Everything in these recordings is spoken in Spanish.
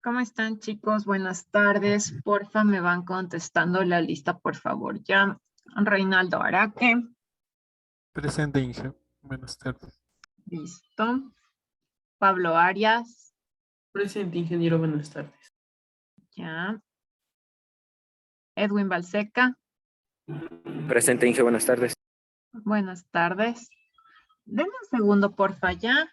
¿Cómo están, chicos? Buenas tardes. Porfa, me van contestando la lista, por favor. Ya, Reinaldo Araque, Presente, Inge. Buenas tardes. listo. Pablo Arias, Presente, ingeniero, buenas tardes. ya. Edwin Balseca, Presente, Inge, buenas tardes. buenas tardes. Denme un segundo, porfa, ya.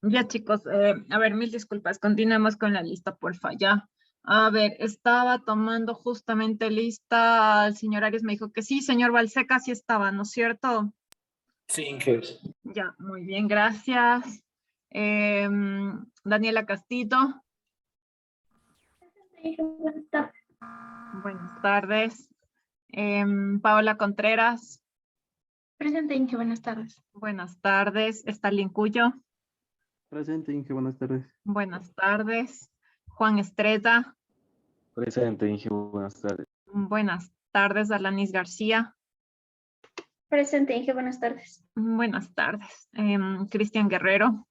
Ya, chicos, a ver, mil disculpas. Continuemos con la lista, porfa, ya. A ver, estaba tomando justamente lista. El señor Arias me dijo que sí, señor Balseca sí estaba, ¿no es cierto? Sí, Inge. Ya, muy bien, gracias. Daniela Castillo, Buenas tardes. buenas tardes. Paola Contreras, Presente, Inge, buenas tardes. buenas tardes. Stalin Cuyo, Presente, Inge, buenas tardes. buenas tardes. Juan Estrella, Presente, Inge, buenas tardes. buenas tardes. Alanis García, Presente, Inge, buenas tardes. buenas tardes. Cristian Guerrero,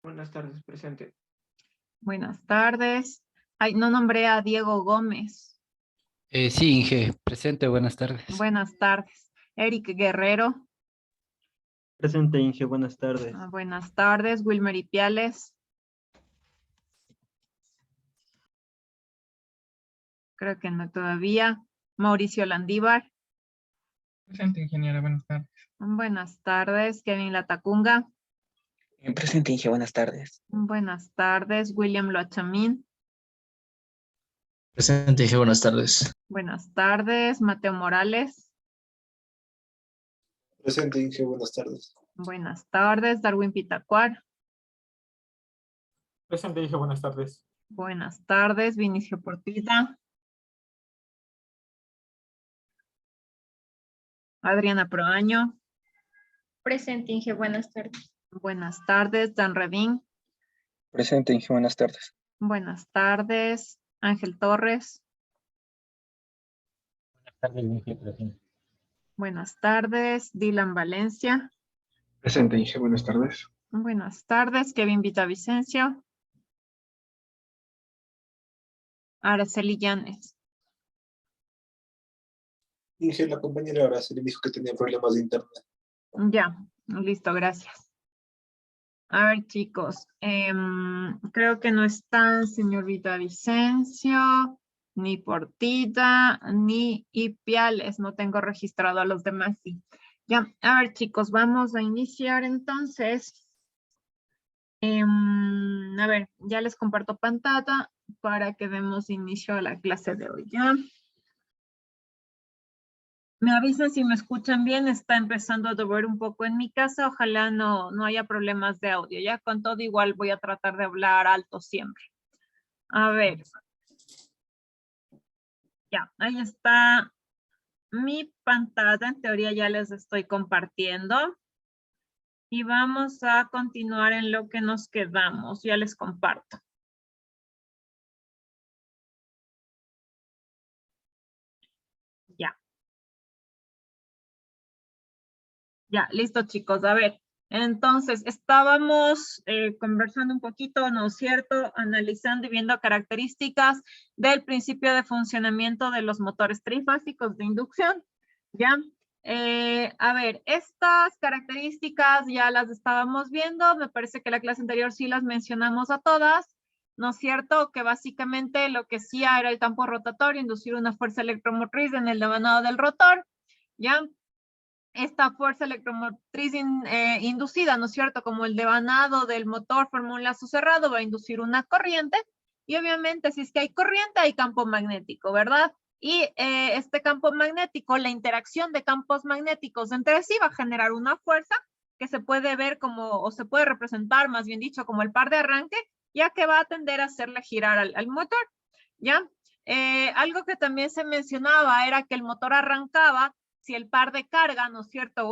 Buenas tardes, presente. buenas tardes. Ay, no nombré a Diego Gómez. Sí, Inge, presente, buenas tardes. Buenas tardes. Eric Guerrero, Presente, Inge, buenas tardes. buenas tardes. Wilmer Ipiales. Creo que no todavía. Mauricio Landívar. Presente, ingeniera, buenas tardes. Buenas tardes. Kevin Latacunga. Presente, Inge, buenas tardes. Buenas tardes. William Loachamín. Presente, Inge, buenas tardes. Buenas tardes. Mateo Morales. Presente, Inge, buenas tardes. Buenas tardes. Darwin Pitacuar. Presente, Inge, buenas tardes. Buenas tardes. Vinicio Portilla. Adriana Proaño. Presente, Inge, buenas tardes. Buenas tardes. Dan Redín. Presente, Inge, buenas tardes. Buenas tardes. Ángel Torres. Buenas tardes, Inge, presente. Buenas tardes. Dylan Valencia. Presente, Inge, buenas tardes. Buenas tardes. Kevin Villavicencio. Araceli Llanes. Inge, la compañera ahora se le dijo que tenía problemas de internet. Ya, listo, gracias. A ver, chicos, creo que no están señor Villavicencio, ni Portilla, ni Ipiales. No tengo registrado a los demás, sí. Ya, a ver, chicos, vamos a iniciar entonces. A ver, ya les comparto pantalla para que demos inicio a la clase de hoy, ¿ya? Me avisan si me escuchan bien, está empezando a llover un poco en mi casa, ojalá no haya problemas de audio, ya con todo igual voy a tratar de hablar alto siempre. A ver. Ya, ahí está mi pantalla, en teoría ya les estoy compartiendo. Y vamos a continuar en lo que nos quedamos, ya les comparto. Ya. Ya, listo chicos, a ver. Entonces, estábamos conversando un poquito, ¿no es cierto? Analizando y viendo características del principio de funcionamiento de los motores trifásicos de inducción, ¿ya? A ver, estas características ya las estábamos viendo, me parece que la clase anterior sí las mencionamos a todas, ¿no es cierto? Que básicamente lo que hacía era el campo rotatorio, inducir una fuerza electromotriz en el devanado del rotor, ¿ya? Esta fuerza electromotriz inducida, ¿no es cierto? Como el devanado del motor forma un lazo cerrado, va a inducir una corriente y obviamente si es que hay corriente hay campo magnético, ¿verdad? Y este campo magnético, la interacción de campos magnéticos entre sí va a generar una fuerza que se puede ver como, o se puede representar más bien dicho como el par de arranque, ya que va a tender a hacerle girar al motor, ¿ya? Algo que también se mencionaba era que el motor arrancaba si el par de carga, ¿no es cierto?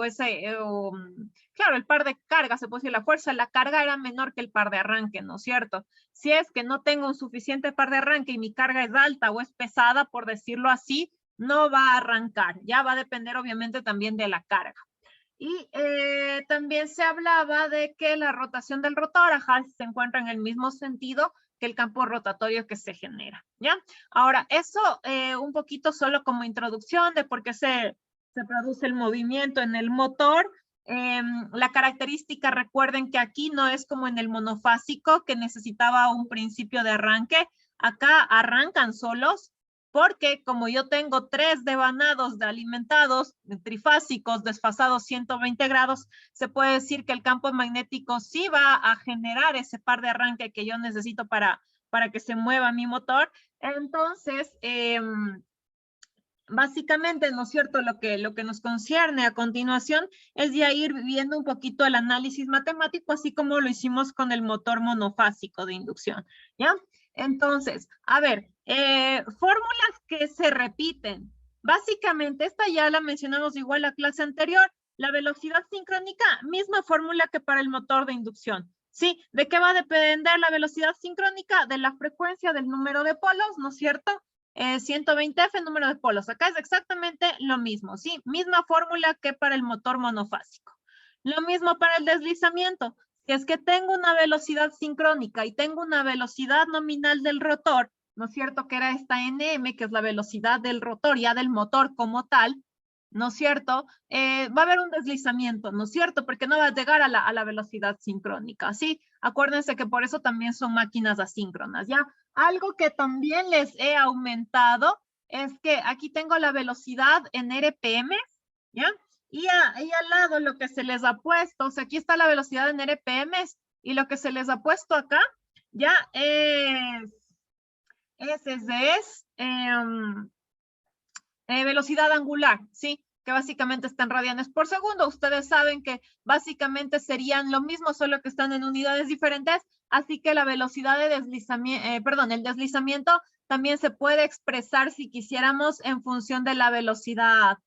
Claro, el par de carga, se puede decir, la fuerza de la carga era menor que el par de arranque, ¿no es cierto? Si es que no tengo un suficiente par de arranque y mi carga es alta o es pesada, por decirlo así, no va a arrancar. Ya va a depender obviamente también de la carga. Y también se hablaba de que la rotación del rotor, se encuentra en el mismo sentido que el campo rotatorio que se genera, ¿ya? Ahora, eso un poquito solo como introducción de por qué se produce el movimiento en el motor. La característica, recuerden que aquí no es como en el monofásico que necesitaba un principio de arranque. Acá arrancan solos porque como yo tengo 3 devanados de alimentados, trifásicos, desfasados 120 grados, se puede decir que el campo magnético sí va a generar ese par de arranque que yo necesito para que se mueva mi motor. Entonces, básicamente, ¿no es cierto? Lo que nos concierne a continuación es ya ir viendo un poquito el análisis matemático, así como lo hicimos con el motor monofásico de inducción, ¿ya? Entonces, a ver, fórmulas que se repiten. Básicamente, esta ya la mencionamos igual la clase anterior. La velocidad sincrónica, misma fórmula que para el motor de inducción. ¿Sí? ¿De qué va a depender la velocidad sincrónica? De la frecuencia del número de polos, ¿no es cierto? 120F, número de polos. Acá es exactamente lo mismo, ¿sí? Misma fórmula que para el motor monofásico. Lo mismo para el deslizamiento. Si es que tengo una velocidad sincrónica y tengo una velocidad nominal del rotor, ¿no es cierto? Que era esta NM, que es la velocidad del rotor, ya del motor como tal, ¿no es cierto? Va a haber un deslizamiento, ¿no es cierto? Porque no va a llegar a la velocidad sincrónica, ¿sí? Acuérdense que por eso también son máquinas asíncronas, ¿ya? Algo que también les he aumentado es que aquí tengo la velocidad en RPM, ¿ya? Y al lado lo que se les ha puesto, o sea, aquí está la velocidad en RPM y lo que se les ha puesto acá, ya es velocidad angular, ¿sí? Que básicamente está en radianes por segundo. Ustedes saben que básicamente serían lo mismo, solo que están en unidades diferentes, así que la velocidad de deslizamiento, el deslizamiento también se puede expresar si quisiéramos en función de la velocidad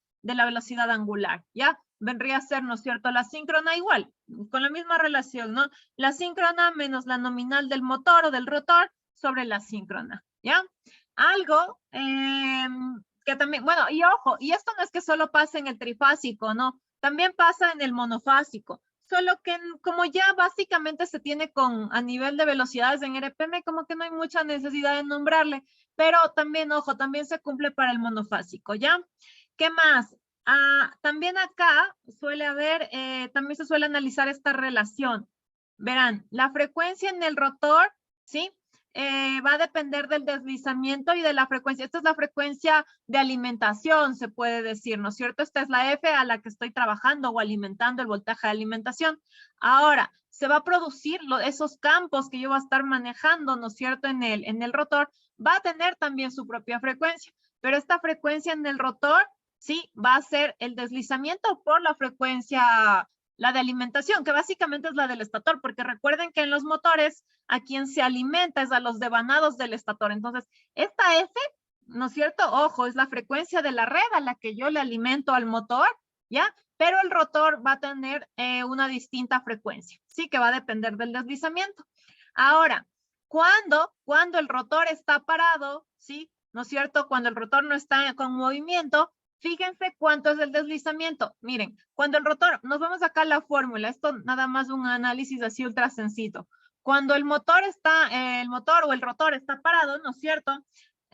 angular, ¿ya? Vendría a ser, ¿no es cierto?, la síncrona igual, con la misma relación, ¿no? La síncrona menos la nominal del motor o del rotor sobre la síncrona, ¿ya? Algo que también, bueno, y ojo, y esto no es que solo pase en el trifásico, ¿no? También pasa en el monofásico, solo que como ya básicamente se tiene a nivel de velocidades en RPM, como que no hay mucha necesidad de nombrarle, pero también, ojo, también se cumple para el monofásico, ¿ya? ¿Qué más? También acá suele haber, también se suele analizar esta relación. Verán, la frecuencia en el rotor, ¿sí? Va a depender del deslizamiento y de la frecuencia. Esta es la frecuencia de alimentación, se puede decir, ¿no es cierto? Esta es la F a la que estoy trabajando o alimentando el voltaje de alimentación. Ahora, se va a producir esos campos que yo voy a estar manejando, ¿no es cierto? En el rotor, va a tener también su propia frecuencia, pero esta frecuencia en el rotor, sí, va a ser el deslizamiento por la frecuencia, la de alimentación, que básicamente es la del estator, porque recuerden que en los motores a quien se alimenta es a los devanados del estator. Entonces, esta F, ¿no es cierto? Ojo, es la frecuencia de la red a la que yo le alimento al motor, ¿ya? Pero el rotor va a tener una distinta frecuencia, ¿sí? Que va a depender del deslizamiento. Ahora, cuando el rotor está parado, ¿sí? ¿No es cierto? Cuando el rotor no está con movimiento, fíjense cuánto es el deslizamiento. Miren, cuando el rotor, nos vamos acá a la fórmula, esto nada más un análisis así ultra sencillo. Cuando el motor o el rotor está parado, ¿no es cierto?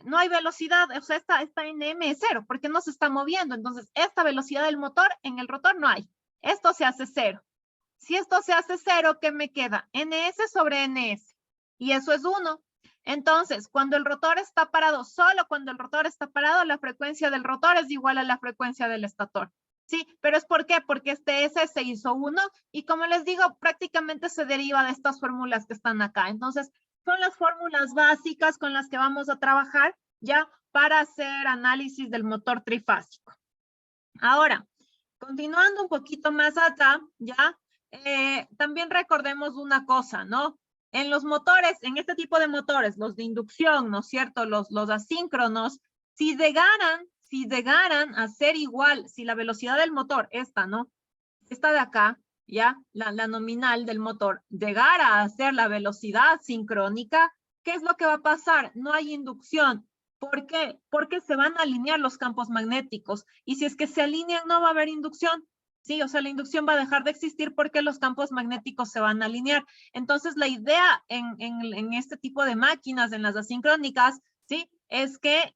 No hay velocidad, o sea, esta NM es cero, porque no se está moviendo. Entonces, esta velocidad del motor en el rotor no hay. Esto se hace cero. Si esto se hace cero, ¿qué me queda? NS sobre NS. Y eso es 1. Entonces, cuando el rotor está parado, solo cuando el rotor está parado, la frecuencia del rotor es igual a la frecuencia del estator. Sí, pero ¿es por qué? Porque este S se hizo 1 y como les digo, prácticamente se deriva de estas fórmulas que están acá. Entonces, son las fórmulas básicas con las que vamos a trabajar ya para hacer análisis del motor trifásico. Ahora, continuando un poquito más acá, ya, también recordemos una cosa, ¿no? En los motores, en este tipo de motores, los de inducción, ¿no es cierto? Los asíncronos, si llegaran a ser igual, si la velocidad del motor, esta, ¿no? Esta de acá, ya, la nominal del motor, llegara a ser la velocidad sincrónica, ¿qué es lo que va a pasar? No hay inducción. ¿Por qué? Porque se van a alinear los campos magnéticos. Y si es que se alinean, no va a haber inducción. Sí, o sea, la inducción va a dejar de existir porque los campos magnéticos se van a alinear. Entonces, la idea en este tipo de máquinas, en las asincrónicas, ¿sí? Es que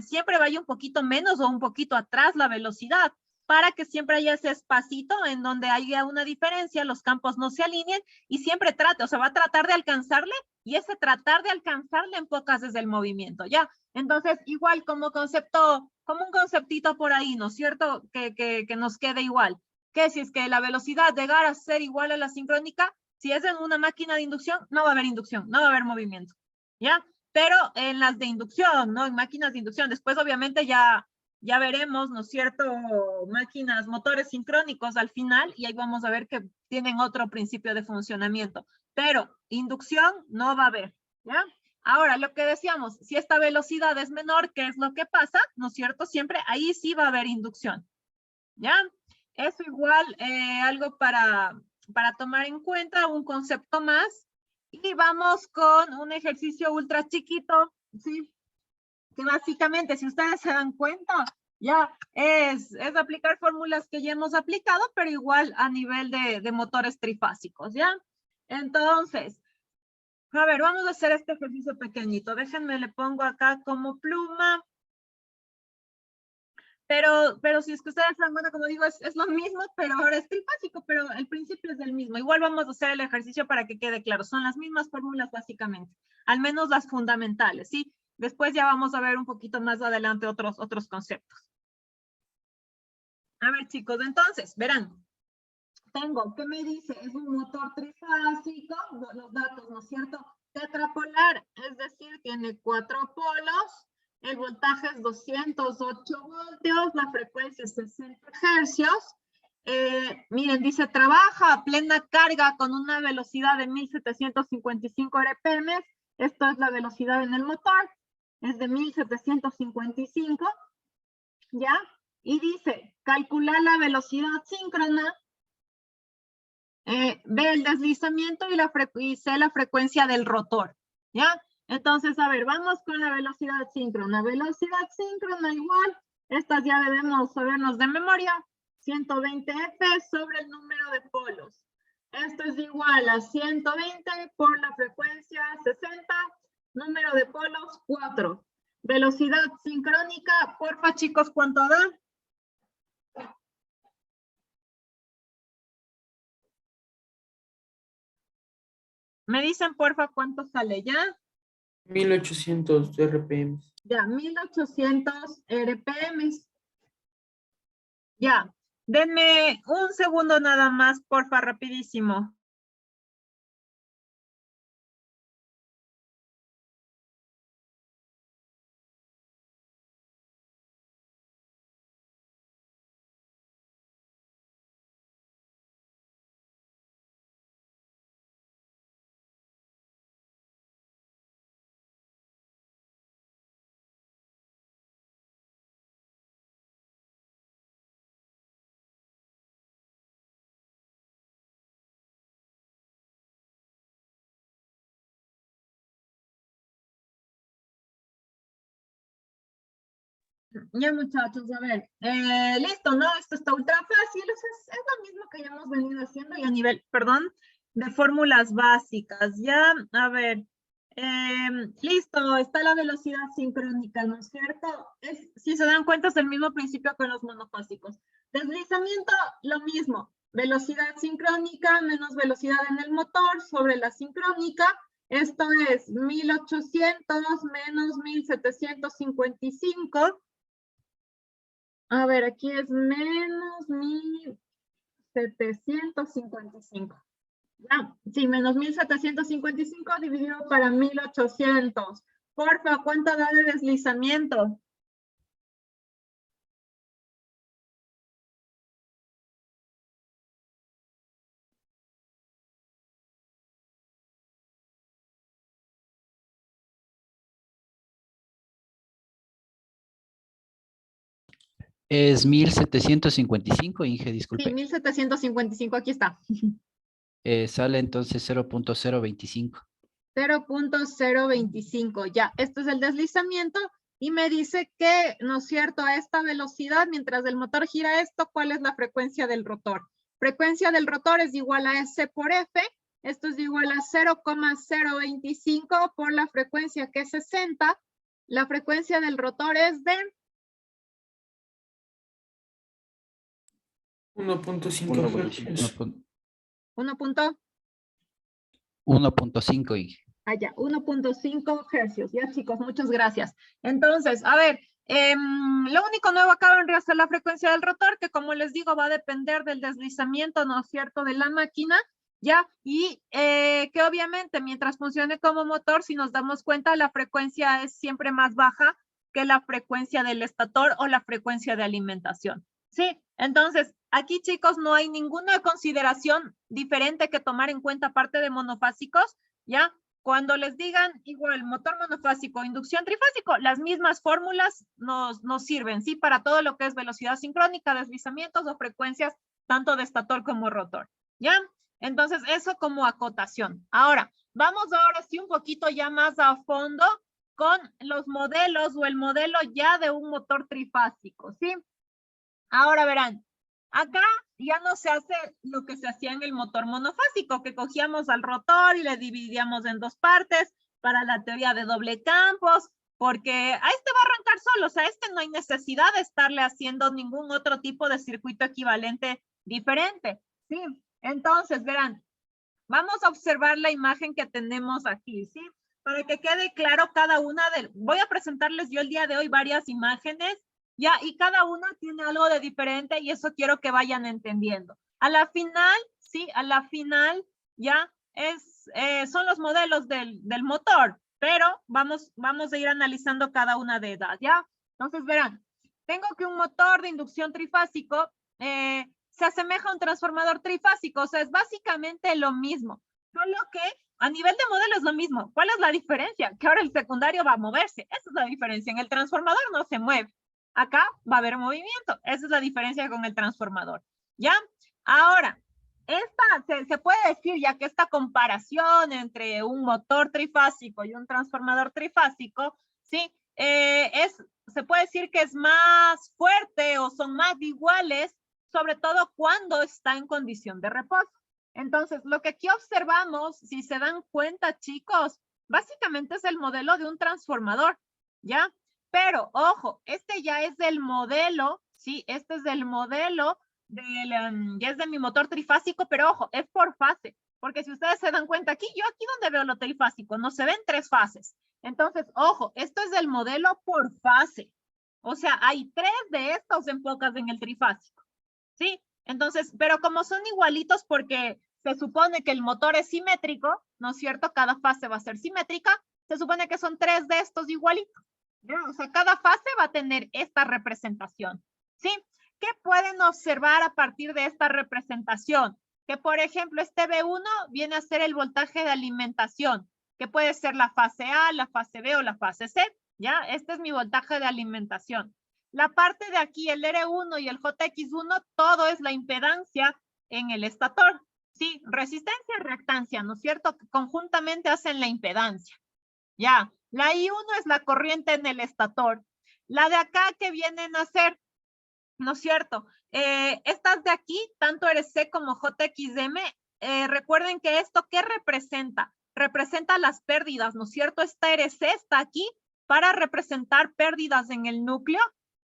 siempre vaya un poquito menos o un poquito atrás la velocidad para que siempre haya ese espacito en donde haya una diferencia, los campos no se alineen y siempre trate, o sea, va a tratar de alcanzarle y ese tratar de alcanzarle enfocas desde el movimiento, ¿ya? Entonces, igual como concepto, como un conceptito por ahí, ¿no es cierto? Que nos quede igual. Que si es que la velocidad llegara a ser igual a la sincrónica, si es en una máquina de inducción, no va a haber inducción, no va a haber movimiento, ¿ya? Pero en las de inducción, ¿no? En máquinas de inducción, después obviamente ya veremos, ¿no es cierto? Máquinas, motores sincrónicos al final, y ahí vamos a ver que tienen otro principio de funcionamiento. Pero inducción no va a haber, ¿ya? Ahora, lo que decíamos, si esta velocidad es menor, ¿qué es lo que pasa? ¿No es cierto? Siempre ahí sí va a haber inducción, ¿ya? Eso igual, algo para tomar en cuenta, un concepto más. Y vamos con un ejercicio ultra chiquito, ¿sí? Que básicamente, si ustedes se dan cuenta, ya es aplicar fórmulas que ya hemos aplicado, pero igual a nivel de motores trifásicos, ¿ya? Entonces, a ver, vamos a hacer este ejercicio pequeñito. Déjenme, le pongo acá como pluma. Pero si es que ustedes se dan cuenta, como digo, es lo mismo, pero ahora es trifásico, pero el principio es el mismo. Igual vamos a hacer el ejercicio para que quede claro. Son las mismas fórmulas básicamente, al menos las fundamentales, ¿sí? Después ya vamos a ver un poquito más adelante otros conceptos. A ver, chicos, entonces, verán. Tengo, ¿qué me dice? Es un motor trifásico, los datos, ¿no es cierto? Tetrapolar, es decir, tiene 4 polos. El voltaje es 208 voltios, la frecuencia es 60 hercios. Miren, dice, trabaja a plena carga con una velocidad de 1755 RPM. Esto es la velocidad en el motor, es de 1755, ¿ya? Y dice, calcular la velocidad síncrona, ve el deslizamiento y sé la frecuencia del rotor, ¿ya? Entonces, a ver, vamos con la velocidad síncrona. Velocidad síncrona igual, estas ya debemos sabernos de memoria, 120 F sobre el número de polos. Esto es igual a 120 por la frecuencia 60, número de polos 4. Velocidad sincrónica, porfa chicos, ¿cuánto da? Me dicen porfa cuánto sale ya. 1800 RPM. Ya, 1800 RPM. Ya, denme un segundo nada más, porfa, rapidísimo. Ya muchachos, a ver, listo, ¿no? Esto está ultra fácil, es lo mismo que ya hemos venido haciendo y a nivel, perdón, de fórmulas básicas, ya, a ver, listo, está la velocidad sincrónica, ¿no es cierto? Si se dan cuenta es el mismo principio con los monofásicos. Deslizamiento, lo mismo, velocidad sincrónica menos velocidad en el motor sobre la sincrónica, esto es 1800 menos 1755. A ver, aquí es menos 1755. Ya, sí, menos 1755 dividido para 1800. Porfa, ¿cuánto da de deslizamiento? Es 1755, Inge, disculpe. Sí, 1755, aquí está. Sale entonces 0.025. 0.025, ya, esto es el deslizamiento y me dice que, ¿no es cierto?, a esta velocidad, mientras el motor gira esto, ¿cuál es la frecuencia del rotor? Frecuencia del rotor es igual a S por F, esto es igual a 0.025 por la frecuencia que es 60, la frecuencia del rotor es de 1.5 Hz. 1. 1.5, Inge. Allá, 1.5 hercios. Ya, chicos, muchas gracias. Entonces, a ver, lo único nuevo acá vendría a ser la frecuencia del rotor, que como les digo, va a depender del deslizamiento, ¿no es cierto?, de la máquina, ¿ya? Y que obviamente mientras funcione como motor, si nos damos cuenta, la frecuencia es siempre más baja que la frecuencia del estator o la frecuencia de alimentación. Sí, entonces, aquí, chicos, no hay ninguna consideración diferente que tomar en cuenta aparte de monofásicos, ¿ya? Cuando les digan igual motor monofásico, inducción trifásico, las mismas fórmulas nos sirven, ¿sí? Para todo lo que es velocidad sincrónica, deslizamientos o frecuencias, tanto de estator como rotor, ¿ya? Entonces, eso como acotación. Ahora, vamos ahora sí un poquito ya más a fondo con los modelos o el modelo ya de un motor trifásico, ¿sí? Ahora verán, acá ya no se hace lo que se hacía en el motor monofásico, que cogíamos al rotor y le dividíamos en dos partes para la teoría de doble campos, porque a este va a arrancar solo, o sea, a este no hay necesidad de estarle haciendo ningún otro tipo de circuito equivalente diferente, ¿sí? Entonces, verán, vamos a observar la imagen que tenemos aquí, ¿sí? Para que quede claro cada una de... Voy a presentarles yo el día de hoy varias imágenes, ya, y cada una tiene algo de diferente y eso quiero que vayan entendiendo. A la final, sí, a la final ya son los modelos del motor, pero vamos a ir analizando cada una de ellas, ¿ya? Entonces verán, tengo que un motor de inducción trifásico se asemeja a un transformador trifásico, o sea, es básicamente lo mismo, solo que a nivel de modelo es lo mismo. ¿Cuál es la diferencia? Que ahora el secundario va a moverse, esa es la diferencia. En el transformador no se mueve. Acá va a haber movimiento. Esa es la diferencia con el transformador. ¿Ya? Ahora, se puede decir ya que esta comparación entre un motor trifásico y un transformador trifásico, ¿sí? Se puede decir que es más fuerte o son más iguales, sobre todo cuando está en condición de reposo. Entonces, lo que aquí observamos, si se dan cuenta, chicos, básicamente es el modelo de un transformador, ¿ya? Pero, ojo, este ya es del modelo, ¿sí? Este es del modelo, ya es de mi motor trifásico, pero ojo, es por fase. Porque si ustedes se dan cuenta aquí, yo aquí donde veo lo trifásico, no se ven tres fases. Entonces, ojo, esto es del modelo por fase. O sea, hay 3 de estos enfocas en el trifásico, ¿sí? Entonces, pero como son igualitos porque se supone que el motor es simétrico, ¿no es cierto? Cada fase va a ser simétrica, se supone que son 3 de estos igualitos. O sea, cada fase va a tener esta representación, ¿sí? ¿Qué pueden observar a partir de esta representación? Que, por ejemplo, este B1 viene a ser el voltaje de alimentación, que puede ser la fase A, la fase B o la fase C, ¿ya? Este es mi voltaje de alimentación. La parte de aquí, el R1 y el JX1, todo es la impedancia en el estator, ¿sí? Resistencia y reactancia, ¿no es cierto? Que conjuntamente hacen la impedancia, ¿ya? La I1 es la corriente en el estator. La de acá que vienen a ser, ¿no es cierto? Estas de aquí, tanto RC como JXM, recuerden que esto, ¿qué representa? Representa las pérdidas, ¿no es cierto? Esta RC está aquí para representar pérdidas en el núcleo,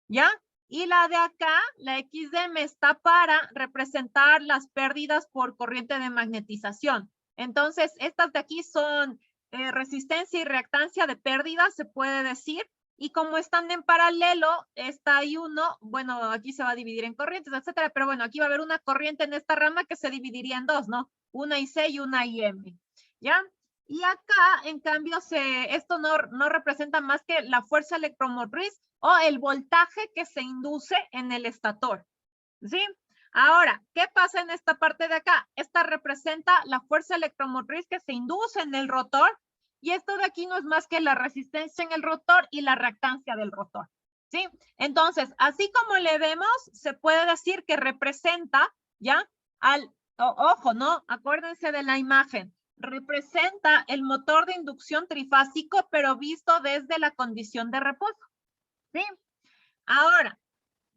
¿ya? Y la de acá, la XM, está para representar las pérdidas por corriente de magnetización. Entonces, estas de aquí son resistencia y reactancia de pérdidas, se puede decir, y como están en paralelo, esta I1, bueno, aquí se va a dividir en corrientes, etcétera, pero bueno, aquí va a haber una corriente en esta rama que se dividiría en dos, ¿no? Una IC y una IM, ¿ya? Y acá, en cambio, esto no representa más que la fuerza electromotriz o el voltaje que se induce en el estator, ¿sí? Ahora, ¿qué pasa en esta parte de acá? Esta representa la fuerza electromotriz que se induce en el rotor y esto de aquí no es más que la resistencia en el rotor y la reactancia del rotor, ¿sí? Entonces, así como le vemos, se puede decir que representa, ¿ya? Ojo, ¿no? Acuérdense de la imagen. Representa el motor de inducción trifásico, pero visto desde la condición de reposo, ¿sí? Ahora,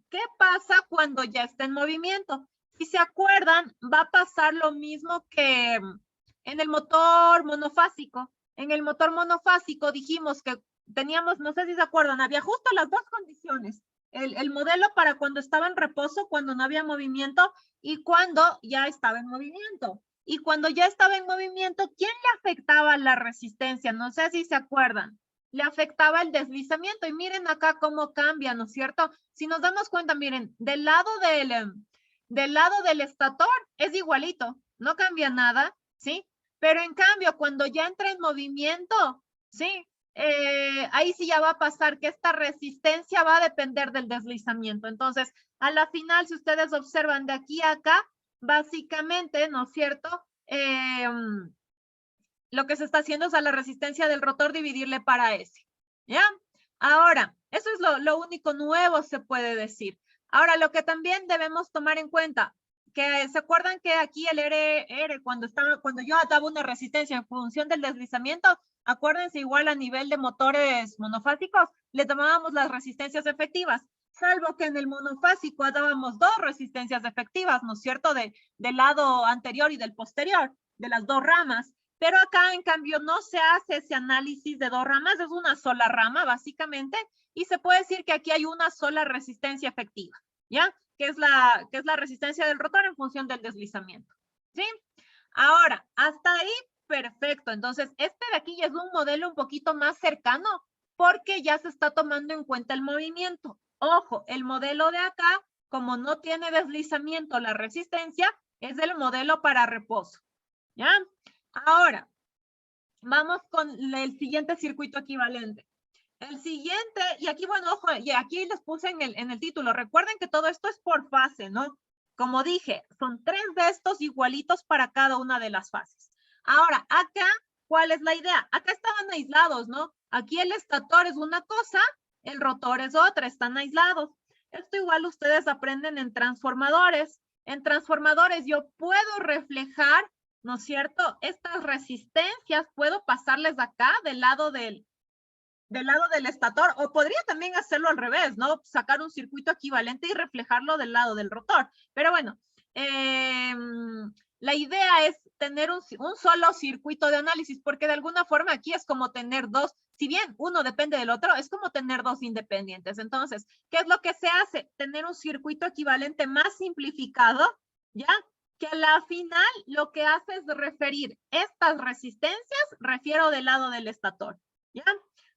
¿qué pasa cuando ya está en movimiento? Si se acuerdan, va a pasar lo mismo que en el motor monofásico. En el motor monofásico dijimos que teníamos, no sé si se acuerdan, había justo las dos condiciones. El modelo para cuando estaba en reposo, cuando no había movimiento, y cuando ya estaba en movimiento. Y cuando ya estaba en movimiento, ¿quién le afectaba la resistencia? No sé si se acuerdan. Le afectaba el deslizamiento. Y miren acá cómo cambia, ¿no es cierto? Si nos damos cuenta, miren, del lado del estator es igualito, no cambia nada, ¿sí? Pero en cambio, cuando ya entra en movimiento, ¿sí? Ahí sí ya va a pasar que esta resistencia va a depender del deslizamiento. Entonces, a la final, si ustedes observan de aquí a acá, básicamente, ¿no es cierto? Lo que se está haciendo es a la resistencia del rotor dividirle para S, ¿ya? Ahora, eso es lo único nuevo, se puede decir. Ahora, lo que también debemos tomar en cuenta, que se acuerdan que aquí el R, cuando yo daba una resistencia en función del deslizamiento, acuérdense igual a nivel de motores monofásicos, le tomábamos las resistencias efectivas, salvo que en el monofásico dábamos dos resistencias efectivas, ¿no es cierto? Del lado anterior y del posterior, de las dos ramas. Pero acá, en cambio, no se hace ese análisis de dos ramas, es una sola rama, básicamente, y se puede decir que aquí hay una sola resistencia efectiva, ¿ya? Que es la resistencia del rotor en función del deslizamiento, ¿sí? Ahora, hasta ahí, perfecto. Entonces, este de aquí ya es un modelo un poquito más cercano, porque ya se está tomando en cuenta el movimiento. Ojo, el modelo de acá, como no tiene deslizamiento la resistencia, es el modelo para reposo, ¿ya? Ahora, vamos con el siguiente circuito equivalente. El siguiente, y aquí, bueno, ojo, y aquí les puse en el título, recuerden que todo esto es por fase, ¿no? Como dije, son 3 de estos igualitos para cada una de las fases. Ahora, acá, ¿cuál es la idea? Acá estaban aislados, ¿no? Aquí el estator es una cosa, el rotor es otra, están aislados. Esto igual ustedes aprenden en transformadores. En transformadores yo puedo reflejar, ¿no es cierto? Estas resistencias puedo pasarles acá del lado del estator, o podría también hacerlo al revés, ¿no? Sacar un circuito equivalente y reflejarlo del lado del rotor. Pero bueno, la idea es tener un solo circuito de análisis, porque de alguna forma aquí es como tener dos, si bien uno depende del otro, es como tener dos independientes. Entonces, ¿qué es lo que se hace? Tener un circuito equivalente más simplificado, ¿ya? Que a la final lo que hace es referir estas resistencias, refiero del lado del estator, ¿ya?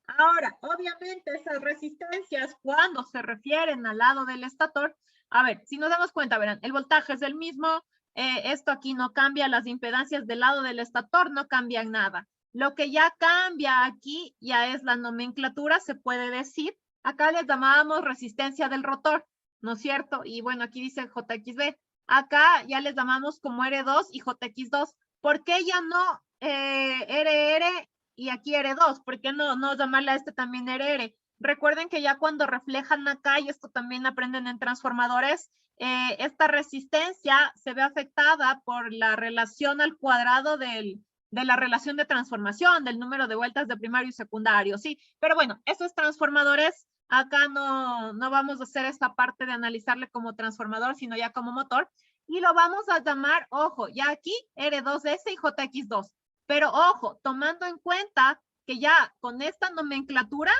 Ahora, obviamente esas resistencias cuando se refieren al lado del estator, a ver, si nos damos cuenta, verán, el voltaje es el mismo, esto aquí no cambia, las impedancias del lado del estator no cambian nada. Lo que ya cambia aquí ya es la nomenclatura, se puede decir. Acá les llamábamos resistencia del rotor, ¿no es cierto? Y bueno, aquí dice JXB. Acá ya les llamamos como R2 y JX2. ¿Por qué ya no RR y aquí R2? ¿Por qué no llamarle a este también RR? Recuerden que ya cuando reflejan acá, y esto también aprenden en transformadores, esta resistencia se ve afectada por la relación al cuadrado de la relación de transformación, del número de vueltas de primario y secundario, ¿sí? Pero bueno, estos transformadores, acá no vamos a hacer esta parte de analizarle como transformador, sino ya como motor, y lo vamos a llamar, ojo, ya aquí R2S y JX2. Pero ojo, tomando en cuenta que ya con esta nomenclatura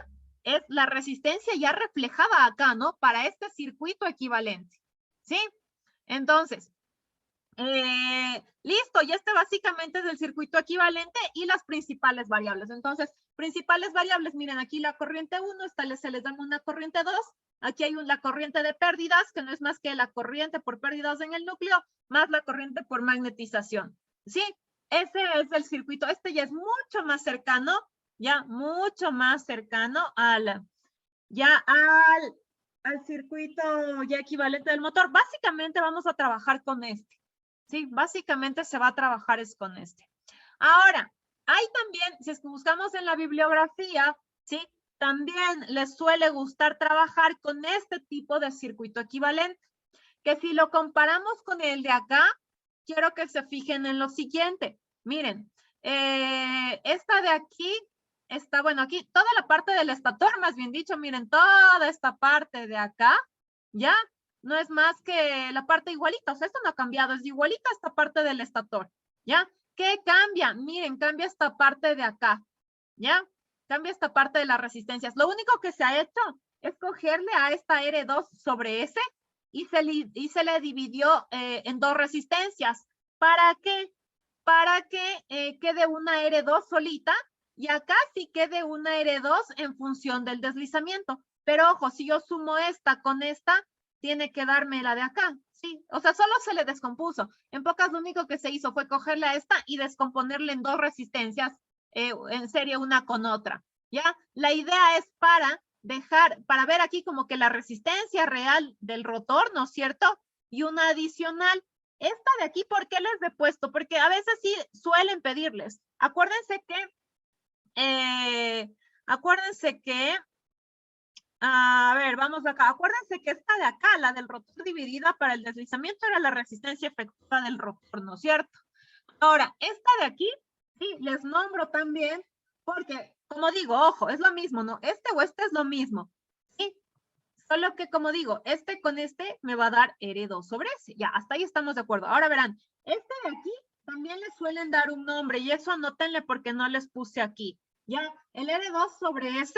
es la resistencia ya reflejada acá, ¿no? Para este circuito equivalente, ¿sí? Entonces, listo, y este básicamente es el circuito equivalente y las principales variables. Entonces, principales variables, miren, aquí la corriente 1, se les da una corriente 2, aquí hay la corriente de pérdidas, que no es más que la corriente por pérdidas en el núcleo, más la corriente por magnetización, ¿sí? Ese es el circuito, este ya es mucho más cercano, ya mucho más cercano al circuito ya equivalente del motor. Básicamente vamos a trabajar con este, ¿sí? Básicamente se va a trabajar es con este. Ahora, hay también, si es que buscamos en la bibliografía, ¿sí? También les suele gustar trabajar con este tipo de circuito equivalente, que si lo comparamos con el de acá, quiero que se fijen en lo siguiente. Miren, esta de aquí está, bueno, aquí toda la parte del estator, más bien dicho, miren, toda esta parte de acá, ¿ya? No es más que la parte igualita, o sea, esto no ha cambiado, es igualita esta parte del estator, ¿ya? ¿Qué cambia? Miren, cambia esta parte de acá, ¿ya? Cambia esta parte de las resistencias. Lo único que se ha hecho es cogerle a esta R2 sobre S y se le dividió en dos resistencias. ¿Para qué? para que quede una R2 solita y acá sí quede una R2 en función del deslizamiento. Pero ojo, si yo sumo esta con esta, tiene que darme la de acá, ¿sí? O sea, solo se le descompuso. En pocas lo único que se hizo fue cogerle a esta y descomponerle en dos resistencias en serie una con otra, ¿ya? La idea es para ver aquí como que la resistencia real del rotor, ¿no es cierto? Y una adicional. Esta de aquí, ¿por qué les he puesto? Porque a veces sí suelen pedirles. Acuérdense que, a ver, vamos acá. Acuérdense que esta de acá, la del rotor dividida para el deslizamiento, era la resistencia efectiva del rotor, ¿no es cierto? Ahora, esta de aquí, sí, les nombro también, porque, como digo, ojo, es lo mismo, ¿no? Este o este es lo mismo, ¿sí? Solo que, como digo, este con este me va a dar R2 sobre S. Ya, hasta ahí estamos de acuerdo. Ahora verán, este de aquí también le suelen dar un nombre, y eso anótenle porque no les puse aquí. Ya, el R2 sobre S,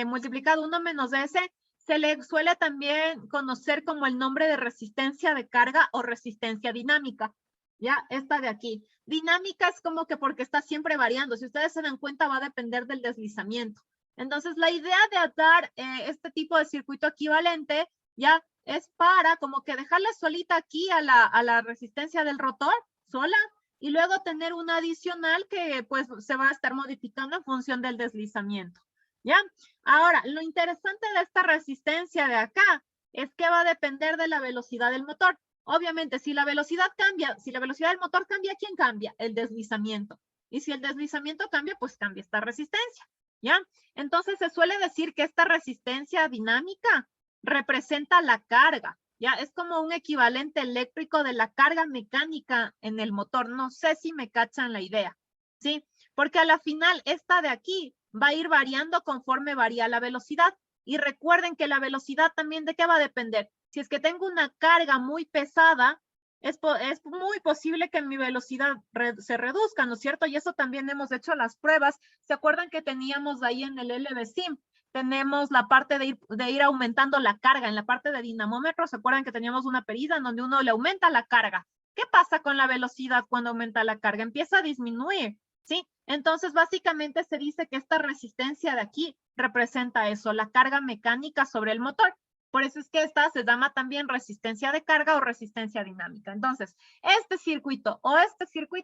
multiplicado 1 menos S, se le suele también conocer como el nombre de resistencia de carga o resistencia dinámica. Ya, esta de aquí. Dinámica es como que porque está siempre variando. Si ustedes se dan cuenta, va a depender del deslizamiento. Entonces, la idea de atar este tipo de circuito equivalente, ya, es para como que dejarla solita aquí a la resistencia del rotor, sola, y luego tener una adicional que pues se va a estar modificando en función del deslizamiento. ¿Ya? Ahora, lo interesante de esta resistencia de acá es que va a depender de la velocidad del motor. Obviamente, si la velocidad cambia, si la velocidad del motor cambia, ¿quién cambia? El deslizamiento. Y si el deslizamiento cambia, pues cambia esta resistencia. ¿Ya? Entonces, se suele decir que esta resistencia dinámica representa la carga. ¿Ya? Es como un equivalente eléctrico de la carga mecánica en el motor. No sé si me cachan la idea. ¿Sí? Porque a la final, esta de aquí va a ir variando conforme varía la velocidad. Y recuerden que la velocidad también, ¿de qué va a depender? Si es que tengo una carga muy pesada, es muy posible que mi velocidad se reduzca, ¿no es cierto? Y eso también hemos hecho las pruebas. ¿Se acuerdan que teníamos ahí en el LVSIM? Tenemos la parte de ir aumentando la carga. En la parte de dinamómetro, ¿se acuerdan que teníamos una perida en donde uno le aumenta la carga? ¿Qué pasa con la velocidad cuando aumenta la carga? Empieza a disminuir, ¿sí? Entonces, básicamente se dice que esta resistencia de aquí representa eso, la carga mecánica sobre el motor. Por eso es que esta se llama también resistencia de carga o resistencia dinámica. Entonces, este circuito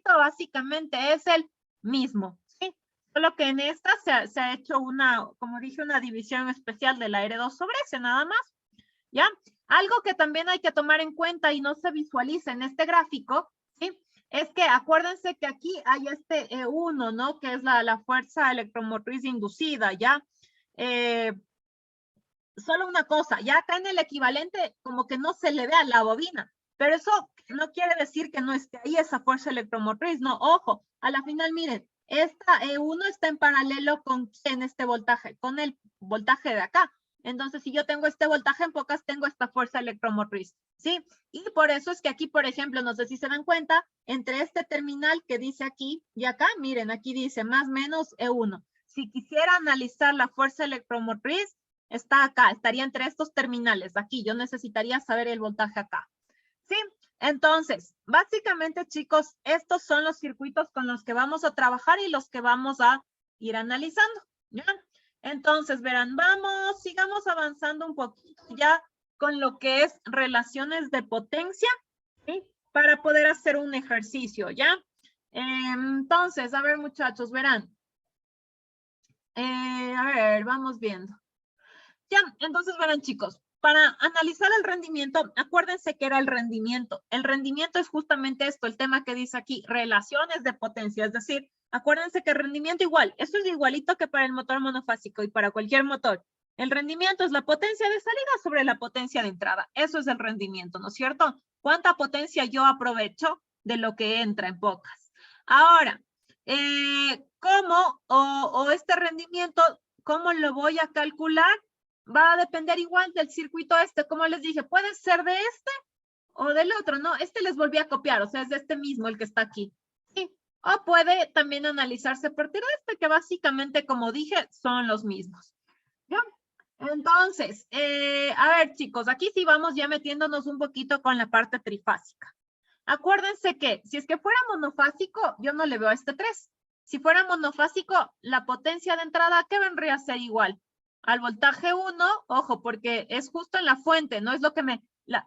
básicamente es el mismo, ¿sí? Solo que en esta se ha hecho una, como dije, una división especial de la R2 sobre S, nada más, ¿ya? Algo que también hay que tomar en cuenta y no se visualiza en este gráfico, ¿sí? Es que acuérdense que aquí hay este E1, ¿no? Que es la fuerza electromotriz inducida, ¿ya? Solo una cosa, ya acá en el equivalente como que no se le ve a la bobina, pero eso no quiere decir que no esté ahí esa fuerza electromotriz, no, ojo, a la final miren, esta E1 está en paralelo con ¿quién? Este voltaje, con el voltaje de acá. Entonces, si yo tengo este voltaje, en pocas tengo esta fuerza electromotriz, ¿sí? Y por eso es que aquí, por ejemplo, no sé si se dan cuenta, entre este terminal que dice aquí y acá, miren, aquí dice más menos E1. Si quisiera analizar la fuerza electromotriz, está acá, estaría entre estos terminales, aquí, yo necesitaría saber el voltaje acá, ¿sí? Entonces, básicamente, chicos, estos son los circuitos con los que vamos a trabajar y los que vamos a ir analizando, ¿ya? Entonces, verán, sigamos avanzando un poquito ya con lo que es relaciones de potencia, ¿sí? Para poder hacer un ejercicio, ¿ya? Entonces, a ver, muchachos, verán. A ver, vamos viendo. Ya, entonces verán, chicos, para analizar el rendimiento, acuérdense que era el rendimiento. El rendimiento es justamente esto, el tema que dice aquí, relaciones de potencia. Es decir, acuérdense que el rendimiento igual, esto es igualito que para el motor monofásico y para cualquier motor. El rendimiento es la potencia de salida sobre la potencia de entrada. Eso es el rendimiento, ¿no es cierto? ¿Cuánta potencia yo aprovecho de lo que entra en pocas? Ahora, ¿cómo o este rendimiento, cómo lo voy a calcular? Va a depender igual del circuito este, como les dije, puede ser de este o del otro, ¿no? Este les volví a copiar, o sea, es de este mismo el que está aquí, ¿sí? O puede también analizarse a partir de este, que básicamente, como dije, son los mismos, ¿ya? Entonces, a ver, chicos, aquí sí vamos ya metiéndonos un poquito con la parte trifásica. Acuérdense que si es que fuera monofásico, yo no le veo a este 3. Si fuera monofásico, la potencia de entrada, ¿qué vendría a ser igual? Al voltaje 1, ojo, porque es justo en la fuente, no es lo que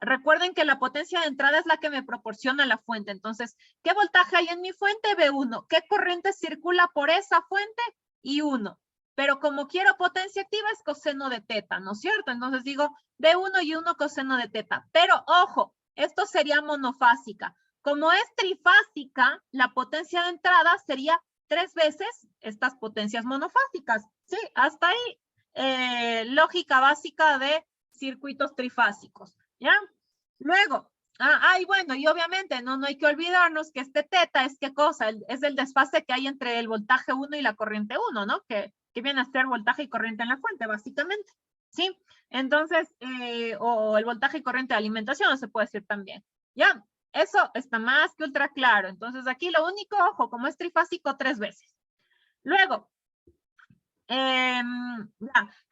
recuerden que la potencia de entrada es la que me proporciona la fuente. Entonces, ¿qué voltaje hay en mi fuente? V1. ¿Qué corriente circula por esa fuente? I1. Pero como quiero potencia activa es coseno de teta, ¿no es cierto? Entonces digo V1 y 1 coseno de teta. Pero ojo, esto sería monofásica. Como es trifásica, la potencia de entrada sería 3 veces estas potencias monofásicas. Sí, hasta ahí lógica básica de circuitos trifásicos. ¿Ya? Luego, y bueno, y obviamente no hay que olvidarnos que este teta es ¿qué cosa? Es el desfase que hay entre el voltaje 1 y la corriente 1, ¿no? Que viene a ser voltaje y corriente en la fuente, básicamente. ¿Sí? Entonces, o el voltaje y corriente de alimentación, se puede decir también. ¿Ya? Eso está más que ultra claro. Entonces, aquí lo único, ojo, como es trifásico, 3 veces. Luego, ya,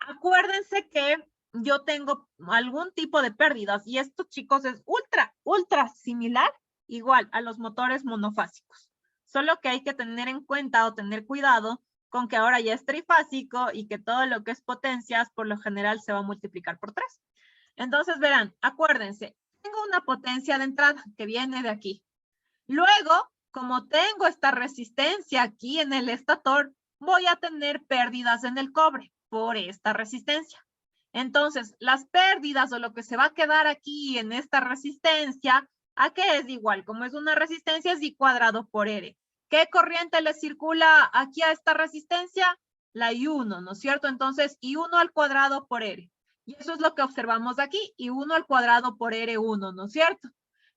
acuérdense que yo tengo algún tipo de pérdidas y esto, chicos, es ultra similar igual a los motores monofásicos. Solo que hay que tener en cuenta o tener cuidado con que ahora ya es trifásico y que todo lo que es potencias por lo general se va a multiplicar por 3. Entonces verán, acuérdense, tengo una potencia de entrada que viene de aquí. Luego, como tengo esta resistencia aquí en el estator, voy a tener pérdidas en el cobre por esta resistencia. Entonces, las pérdidas o lo que se va a quedar aquí en esta resistencia, ¿a qué es igual? Como es una resistencia, es I cuadrado por R. ¿Qué corriente le circula aquí a esta resistencia? La I1, ¿no es cierto? Entonces, I1 al cuadrado por R. Y eso es lo que observamos aquí, I1 al cuadrado por R1, ¿no es cierto?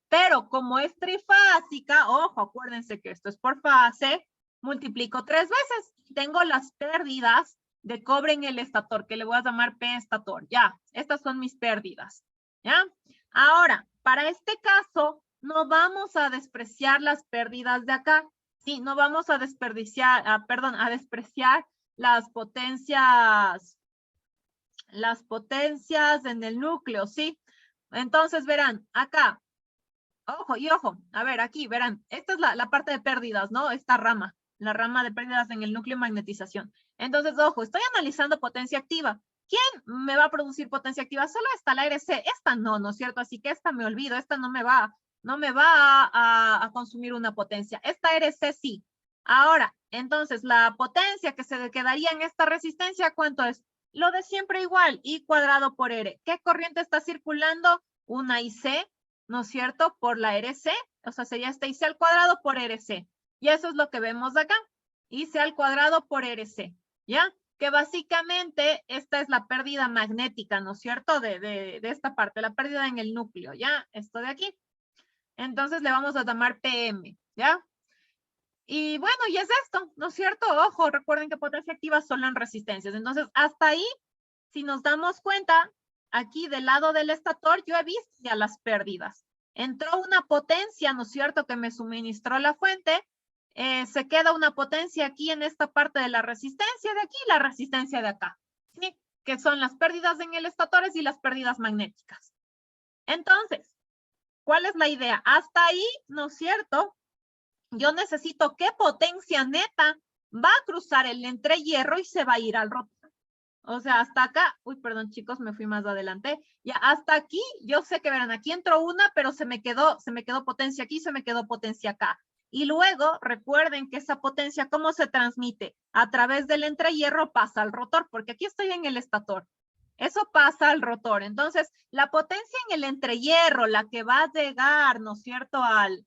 Pero como es trifásica, ojo, acuérdense que esto es por fase, multiplico 3 veces. Tengo las pérdidas de cobre en el estator, que le voy a llamar P estator. Ya, estas son mis pérdidas. ¿Ya? Ahora, para este caso, no vamos a despreciar las pérdidas de acá. Sí, no vamos a despreciar las potencias en el núcleo, ¿sí? Entonces, verán, acá, ojo y ojo, a ver, aquí, verán, esta es la parte de pérdidas, ¿no? Esta rama, la rama de pérdidas en el núcleo y magnetización. Entonces, ojo, estoy analizando potencia activa. ¿Quién me va a producir potencia activa? Solo esta, la RC. Esta no, ¿no es cierto? Así que esta me olvido, esta no me va a consumir una potencia. Esta RC sí. Ahora, entonces, la potencia que se quedaría en esta resistencia, ¿cuánto es? Lo de siempre igual, I cuadrado por R. ¿Qué corriente está circulando? Una IC, ¿no es cierto? Por la RC, o sea, sería esta IC al cuadrado por RC. Y eso es lo que vemos acá. IC al cuadrado por RC, ¿ya? Que básicamente esta es la pérdida magnética, ¿no es cierto? De esta parte, la pérdida en el núcleo, ¿ya? Esto de aquí. Entonces le vamos a llamar PM, ¿ya? Y bueno, y es esto, ¿no es cierto? Ojo, recuerden que potencia activa solo en resistencias. Entonces, hasta ahí, si nos damos cuenta, aquí del lado del estator, yo he visto ya las pérdidas. Entró una potencia, ¿no es cierto?, que me suministró la fuente. Se queda una potencia aquí en esta parte de la resistencia de aquí y la resistencia de acá, ¿sí? Que son las pérdidas en el estator y las pérdidas magnéticas. Entonces, ¿cuál es la idea? Hasta ahí, ¿no es cierto?, yo necesito qué potencia neta va a cruzar el entrehierro y se va a ir al rotor. O sea, hasta acá, uy, perdón chicos, me fui más adelante. Ya hasta aquí, yo sé que verán, aquí entró una, pero se me quedó potencia aquí, se me quedó potencia acá. Y luego, recuerden que esa potencia, ¿cómo se transmite? A través del entrehierro pasa al rotor, porque aquí estoy en el estator. Eso pasa al rotor. Entonces, la potencia en el entrehierro, la que va a llegar, ¿no es cierto?, al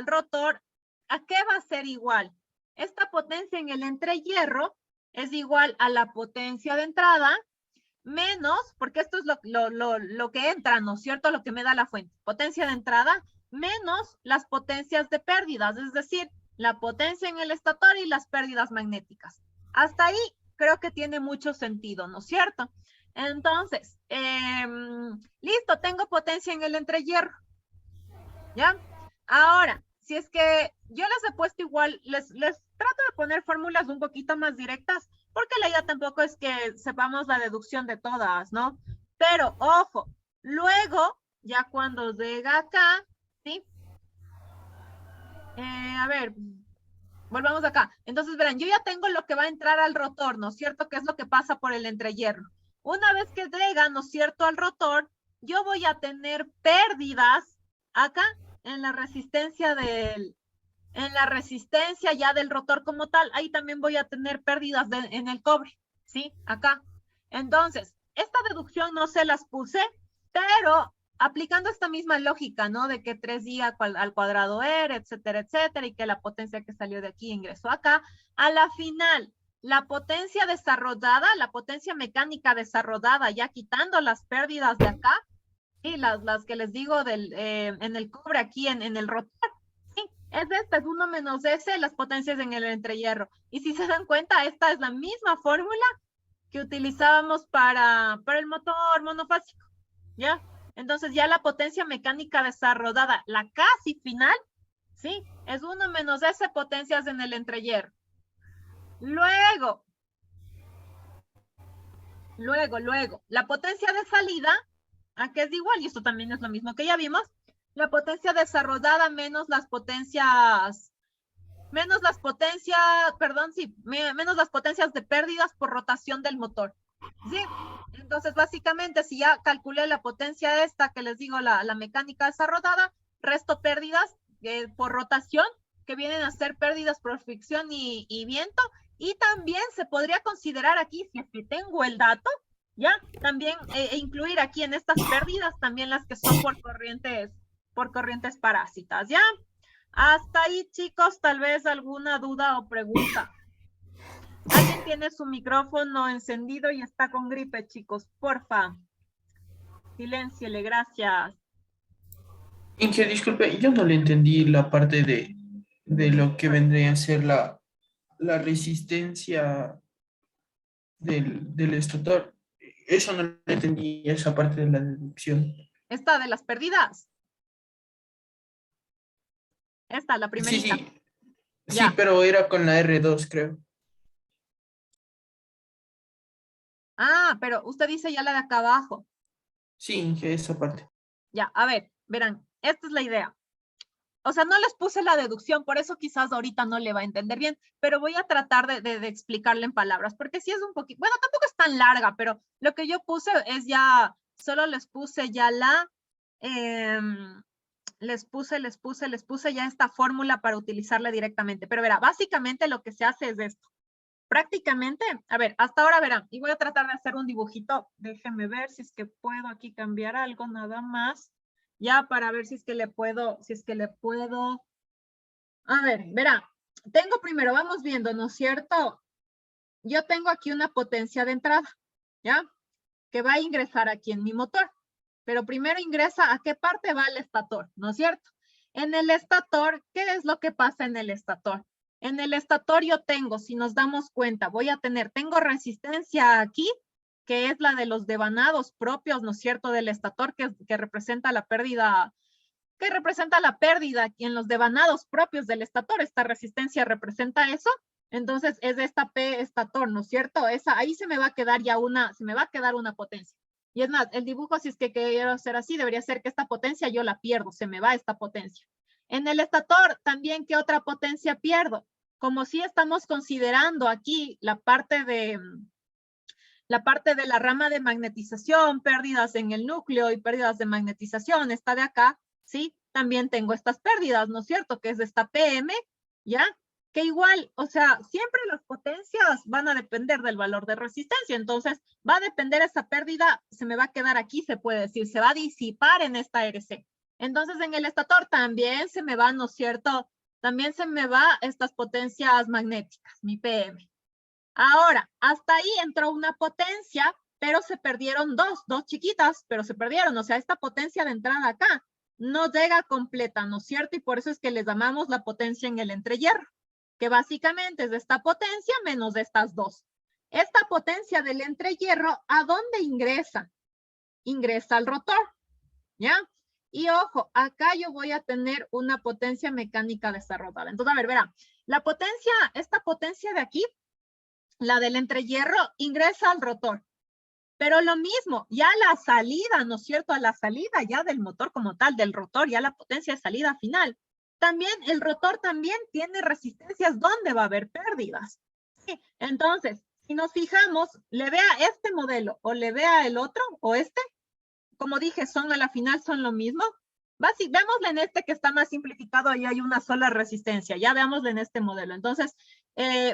rotor, ¿a qué va a ser igual? Esta potencia en el entrehierro es igual a la potencia de entrada menos, porque esto es lo que entra, ¿no es cierto?, lo que me da la fuente. Potencia de entrada menos las potencias de pérdidas, es decir, la potencia en el estator y las pérdidas magnéticas. Hasta ahí creo que tiene mucho sentido, ¿no es cierto? Entonces, listo, tengo potencia en el entrehierro. ¿Ya? Ahora, si es que yo les he puesto igual, les trato de poner fórmulas un poquito más directas, porque la idea tampoco es que sepamos la deducción de todas, ¿no? Pero, ojo, luego Ya cuando llega acá, ¿sí? A ver, volvamos acá. Entonces, verán, yo ya tengo lo que va a entrar al rotor, ¿no es cierto? Que es lo que pasa por el entrehierro. Una vez que llega, ¿no es cierto?, al rotor, yo voy a tener pérdidas acá en la resistencia ya del rotor como tal. Ahí también voy a tener pérdidas en el cobre, ¿sí? Acá. Entonces, esta deducción no se las puse, pero aplicando esta misma lógica, ¿no? De que 3i al cuadrado R, etcétera, etcétera, y que la potencia que salió de aquí ingresó acá, a la final, la potencia desarrollada, la potencia mecánica desarrollada, ya quitando las pérdidas de acá, y las que les digo en el cobre aquí en el rotor, ¿sí? Es esta, es 1 menos S, las potencias en el entrehierro. Y si se dan cuenta, esta es la misma fórmula que utilizábamos para el motor monofásico, ¿ya? Entonces ya la potencia mecánica desarrollada, la casi final, ¿sí? Es 1 menos S potencias en el entrehierro. Luego, la potencia de salida, aquí es igual, y esto también es lo mismo que ya vimos, la potencia desarrollada menos las potencias de pérdidas por rotación del motor, ¿sí? Entonces, básicamente, si ya calculé la potencia esta, que les digo, la mecánica desarrollada, resto pérdidas por rotación, que vienen a ser pérdidas por fricción y viento, y también se podría considerar aquí, si es que tengo el dato, ya, también incluir aquí en estas pérdidas también las que son por corrientes parásitas, ¿ya? Hasta ahí, chicos, tal vez alguna duda o pregunta. Alguien tiene su micrófono encendido y está con gripe, chicos, porfa. Silénciele, gracias. Inge, disculpe, yo no le entendí la parte de lo que vendría a ser la resistencia del estator. Eso no le entendí, esa parte de la deducción. Esta de las pérdidas. Esta, la primerita. Sí, Ya. pero era con la R2, creo. Ah, pero usted dice ya la de acá abajo. Sí, Inge, esa parte. Ya, a ver, verán, esta es la idea. O sea, no les puse la deducción, por eso quizás ahorita no le va a entender bien, pero voy a tratar de explicarle en palabras, porque sí es un poquito, bueno, tampoco es tan larga, pero lo que yo puse es ya, solo les puse ya les puse ya esta fórmula para utilizarla directamente. Pero verá, básicamente lo que se hace es esto. Prácticamente, a ver, hasta ahora verán, y voy a tratar de hacer un dibujito. Déjenme ver si es que puedo aquí cambiar algo nada más. Ya para ver si es que le puedo, A ver, verá, tengo primero, vamos viendo, ¿no es cierto? Yo tengo aquí una potencia de entrada, ¿ya? Que va a ingresar aquí en mi motor. Pero primero ingresa, ¿a qué parte va el estator? ¿No es cierto? En el estator, ¿qué es lo que pasa en el estator? En el estator yo tengo, si nos damos cuenta, tengo resistencia aquí, que es la de los devanados propios, ¿no es cierto?, del estator, que representa la pérdida, aquí en los devanados propios del estator. Esta resistencia representa eso. Entonces es esta P estator, ¿no es cierto? Ahí se me va a quedar una potencia. Y es más, el dibujo, si es que quiero hacer así, debería ser que esta potencia yo la pierdo, se me va esta potencia. En el estator, también, ¿qué otra potencia pierdo? Como si estamos considerando aquí la parte de la rama de magnetización, pérdidas en el núcleo y pérdidas de magnetización, esta de acá, ¿sí? También tengo estas pérdidas, ¿no es cierto? Que es de esta PM, ¿ya? Que igual, o sea, siempre las potencias van a depender del valor de resistencia. Entonces, va a depender esa pérdida, se me va a quedar aquí, se puede decir, se va a disipar en esta RC. Entonces, en el estator también se me va, ¿no es cierto? También se me va estas potencias magnéticas, mi PM. Ahora, hasta ahí entró una potencia, pero se perdieron dos chiquitas, pero se perdieron. O sea, esta potencia de entrada acá no llega completa, ¿no es cierto? Y por eso es que les llamamos la potencia en el entrehierro, que básicamente es de esta potencia menos de estas dos. Esta potencia del entrehierro, ¿a dónde ingresa? Ingresa al rotor, ¿ya? Y ojo, acá yo voy a tener una potencia mecánica desarrollada. Entonces, a ver, verá, esta potencia de aquí, la del entrehierro, ingresa al rotor. Pero lo mismo, ya la salida, ¿no es cierto? A la salida ya del motor como tal, del rotor, ya la potencia de salida final. También el rotor también tiene resistencias donde va a haber pérdidas. ¿Sí? Entonces, si nos fijamos, le vea este modelo o le vea el otro o este, como dije, son a la final son lo mismo. Veámosle en este que está más simplificado y hay una sola resistencia. Ya veámosle en este modelo. Entonces,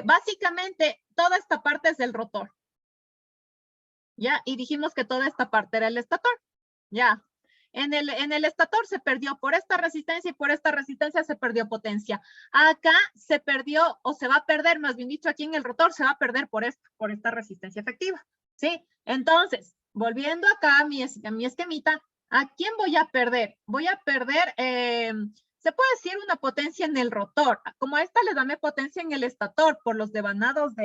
básicamente, toda esta parte es del rotor. Ya, y dijimos que toda esta parte era el estator. Ya. En el estator se perdió por esta resistencia y por esta resistencia se perdió potencia. Acá se perdió o se va a perder, más bien dicho, aquí en el rotor se va a perder por esta resistencia efectiva. ¿Sí? Entonces, volviendo acá a mi esquemita, ¿a quién voy a perder? Voy a perder, se puede decir una potencia en el rotor. Como a esta le dame potencia en el estator por los devanados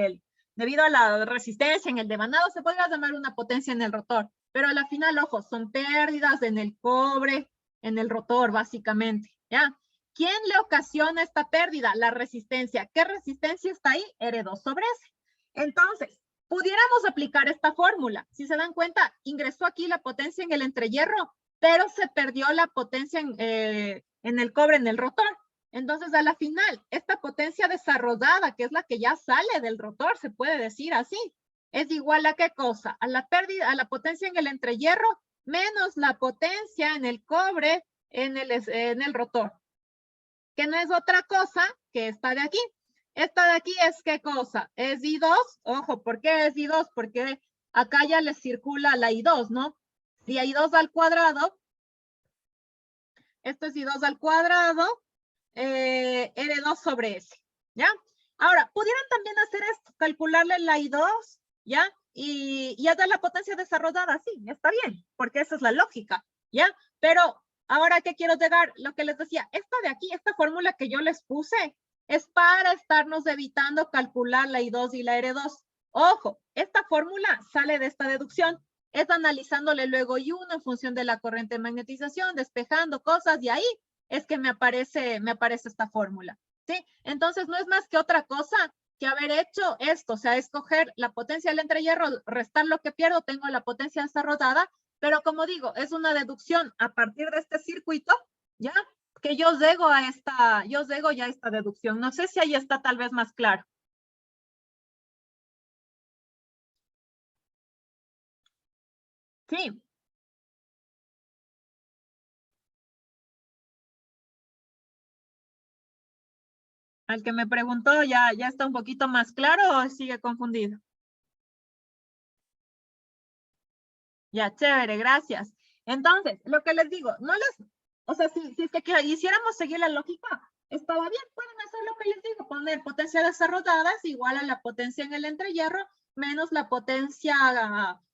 debido a la resistencia en el devanado, se podría llamar una potencia en el rotor. Pero a la final, ojo, son pérdidas en el cobre, en el rotor, básicamente. ¿Ya? ¿Quién le ocasiona esta pérdida? La resistencia. ¿Qué resistencia está ahí? R2 sobre S. Entonces, pudiéramos aplicar esta fórmula. Si se dan cuenta, ingresó aquí la potencia en el entrehierro, pero se perdió la potencia en el cobre, en el rotor. Entonces, a la final, esta potencia desarrollada, que es la que ya sale del rotor, se puede decir así, es igual a ¿qué cosa? A la pérdida, a la potencia en el entrehierro, menos la potencia en el cobre en el rotor. Que no es otra cosa que esta de aquí. Esta de aquí es ¿qué cosa? Es I2. Ojo, ¿por qué es I2? Porque acá ya le circula la I2, ¿no? Si I2 al cuadrado, esto es I2 al cuadrado, R2 sobre S, ¿ya? Ahora, pudieran también hacer esto, calcularle la I2, ¿ya? Y hacer la potencia desarrollada, sí, está bien, porque esa es la lógica, ¿ya? Pero ahora que quiero llegar, lo que les decía, esta de aquí, esta fórmula que yo les puse, es para estarnos evitando calcular la I2 y la R2. Ojo, esta fórmula sale de esta deducción, es analizándole luego I1 en función de la corriente de magnetización, despejando cosas, y ahí es que me aparece esta fórmula, ¿sí? Entonces, no es más que otra cosa que haber hecho esto, o sea, escoger la potencia del entrehierro, restar lo que pierdo, tengo la potencia desarrollada, pero como digo, es una deducción a partir de este circuito, ¿ya? Que yo llego ya a esta deducción. No sé si ahí está tal vez más claro. Sí. Al que me preguntó, ¿ya está un poquito más claro o sigue confundido? Ya, chévere, gracias. Entonces, lo que les digo, o sea, si es que hiciéramos seguir la lógica, estaba bien, pueden hacer lo que les digo, poner potencia desarrollada es igual a la potencia en el entrehierro menos la potencia